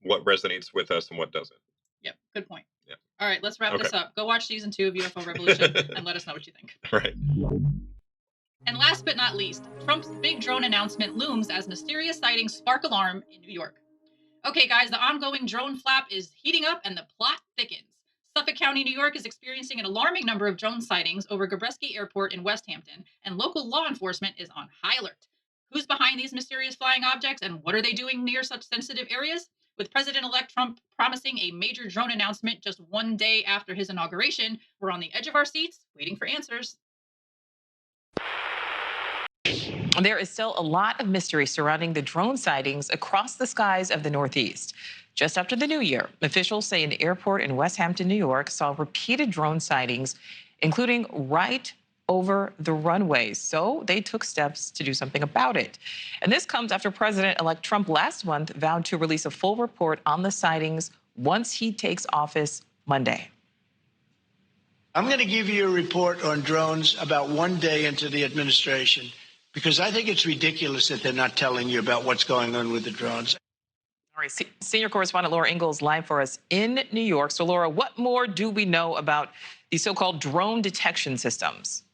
what resonates with us and what doesn't. Yep. Good point. Yeah. All right, let's wrap this up. Go watch season 2 of UFO Revolution and let us know what you think. Right. And last but not least, Trump's big drone announcement looms as mysterious sightings spark alarm in New York. Okay, guys, the ongoing drone flap is heating up and the plot thickens. Suffolk County, New York is experiencing an alarming number of drone sightings over Gabreski Airport in West Hampton, and local law enforcement is on high alert. Who's behind these mysterious flying objects, and what are they doing near such sensitive areas? With President-elect Trump promising a major drone announcement just one day after his inauguration, we're on the edge of our seats, waiting for answers. There is still a lot of mystery surrounding the drone sightings across the skies of the Northeast. Just after the new year, officials say an airport in West Hampton, New York, saw repeated drone sightings, including right over the runways. So they took steps to do something about it. And this comes after President-elect Trump last month vowed to release a full report on the sightings once he takes office Monday. I'm going to give you a report on drones about one day into the administration, because I think it's ridiculous that they're not telling you about what's going on with the drones. All right, senior correspondent Laura Ingalls live for us in New York. So, Laura, what more do we know about these so-called drone detection systems?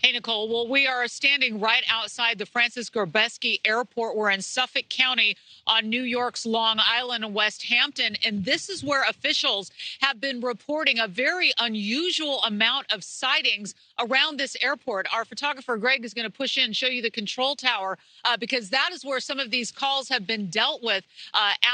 Hey, Nicole. Well, we are standing right outside the Francis Gorbeski Airport. We're in Suffolk County on New York's Long Island and West Hampton. And this is where officials have been reporting a very unusual amount of sightings around this airport. Our photographer, Greg, is going to push in and show you the control tower because that is where some of these calls have been dealt with.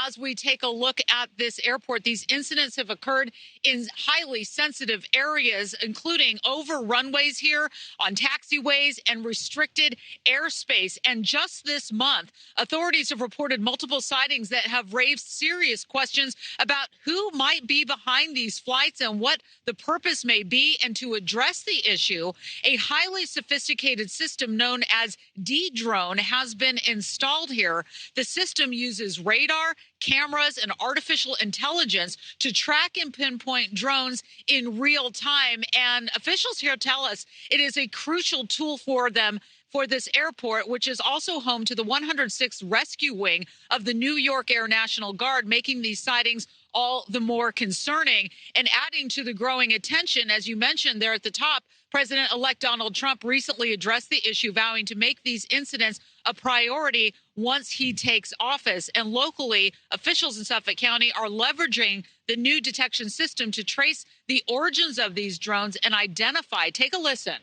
As we take a look at this airport, these incidents have occurred in highly sensitive areas, including over runways here, on taxiways, and restricted airspace. And just this month, authorities have reported multiple sightings that have raised serious questions about who might be behind these flights and what the purpose may be. And to address the issue, a highly sophisticated system known as D-Drone has been installed here. The system uses radar, cameras, and artificial intelligence to track and pinpoint drones in real time. And officials here tell us it is a crucial tool for them for this airport, which is also home to the 106th Rescue Wing of the New York Air National Guard, making these sightings all the more concerning and adding to the growing attention. As you mentioned there at the top, President-elect Donald Trump recently addressed the issue, vowing to make these incidents a priority once he takes office. And locally, officials in Suffolk County are leveraging the new detection system to trace the origins of these drones and identify. Take a listen.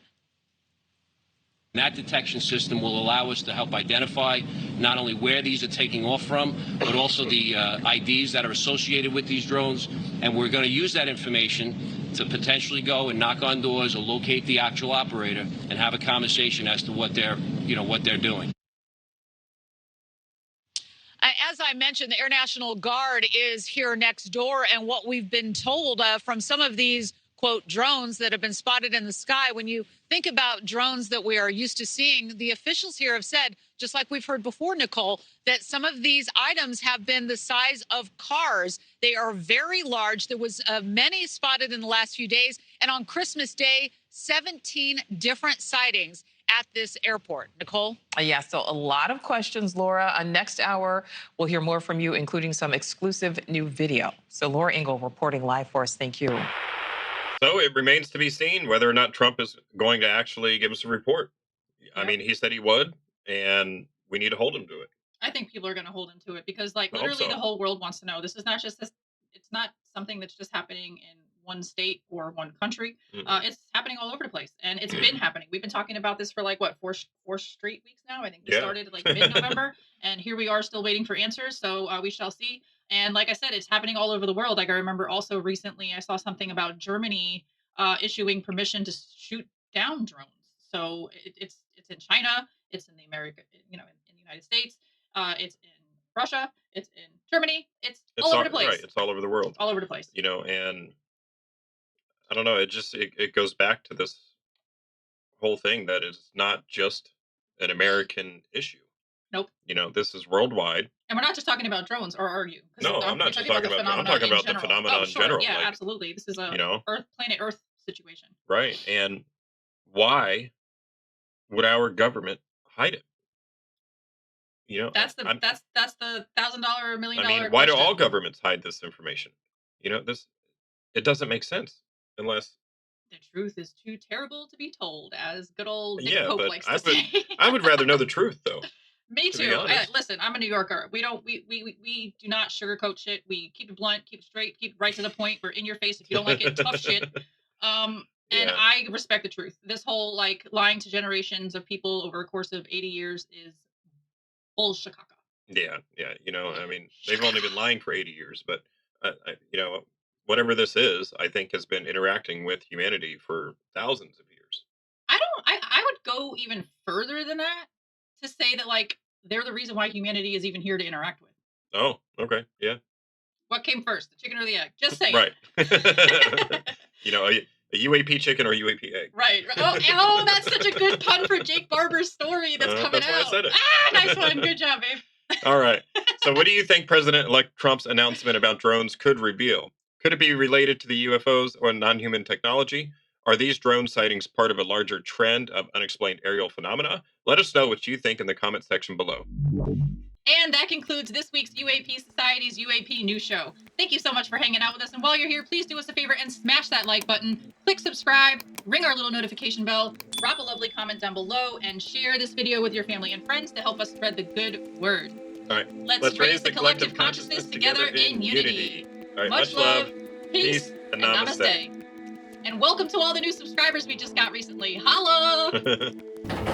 That detection system will allow us to help identify not only where these are taking off from, but also the IDs that are associated with these drones. And we're going to use that information to potentially go and knock on doors or locate the actual operator and have a conversation as to what they're doing. As I mentioned, the Air National Guard is here next door. And what we've been told from some of these, quote, drones that have been spotted in the sky, when you think about drones that we are used to seeing, the officials here have said, just like we've heard before, Nicole, that some of these items have been the size of cars. They are very large. There was many spotted in the last few days. And on Christmas Day, 17 different sightings at this airport. Nicole? Yeah, so a lot of questions, Laura. Next hour, we'll hear more from you, including some exclusive new video. So Laura Ingle reporting live for us. Thank you. So it remains to be seen whether or not Trump is going to actually give us a report. I mean, he said he would, and we need to hold him to it. I think people are going to hold him to it because, like, I hope literally so. the whole world wants to know. This is not just this. It's not something that's just happening in one state or one country. It's happening all over the place, and it's been happening. We've been talking about this for like what four straight weeks now. I think this started like mid-November, and here we are still waiting for answers. So we shall see. And like I said, it's happening all over the world. Like I remember also recently, I saw something about Germany issuing permission to shoot down drones. So it's in China, it's in the America, in the United States, it's in Russia, it's in Germany, it's all over the place. Right, it's all over the world. All over the place. And I don't know, it goes back to this whole thing that is not just an American issue. Nope. This is worldwide. And we're not just talking about drones, or are you? No, I'm not just talking about drones. I'm talking about the phenomenon in general. Yeah, absolutely. This is a planet Earth situation. Right. And why would our government hide it? That's the $1,000, $1 million. I mean, why do all governments hide this information? It doesn't make sense unless the truth is too terrible to be told, as good old Nick Pope likes to say. I would rather know the truth, though. Me too. Listen, I'm a New Yorker. We do not sugarcoat shit. We keep it blunt, keep it straight, keep it right to the point. We're in your face. If you don't like it, tough shit. And I respect the truth. This whole like lying to generations of people over a course of 80 years is bullshit. Yeah. I mean, they've only been lying for 80 years, but whatever this is, I think has been interacting with humanity for thousands of years. I would go even further than that to say that like they're the reason why humanity is even here to interact with. Oh, okay, yeah. What came first, the chicken or the egg? Just say right. A UAP chicken or UAP egg. Right. Oh, that's such a good pun for Jake Barber's story that's coming that's out. Why I said it. Nice one. Good job, babe. All right. So what do you think President-elect Trump's announcement about drones could reveal? Could it be related to the UFOs or non-human technology? Are these drone sightings part of a larger trend of unexplained aerial phenomena? Let us know what you think in the comment section below. And that concludes this week's UAP Society's UAP News Show. Thank you so much for hanging out with us. And while you're here, please do us a favor and smash that like button, click subscribe, ring our little notification bell, drop a lovely comment down below, and share this video with your family and friends to help us spread the good word. All right. Let's raise the collective consciousness together in unity. All right. Much love, peace, and and namaste. And welcome to all the new subscribers we just got recently. Holla!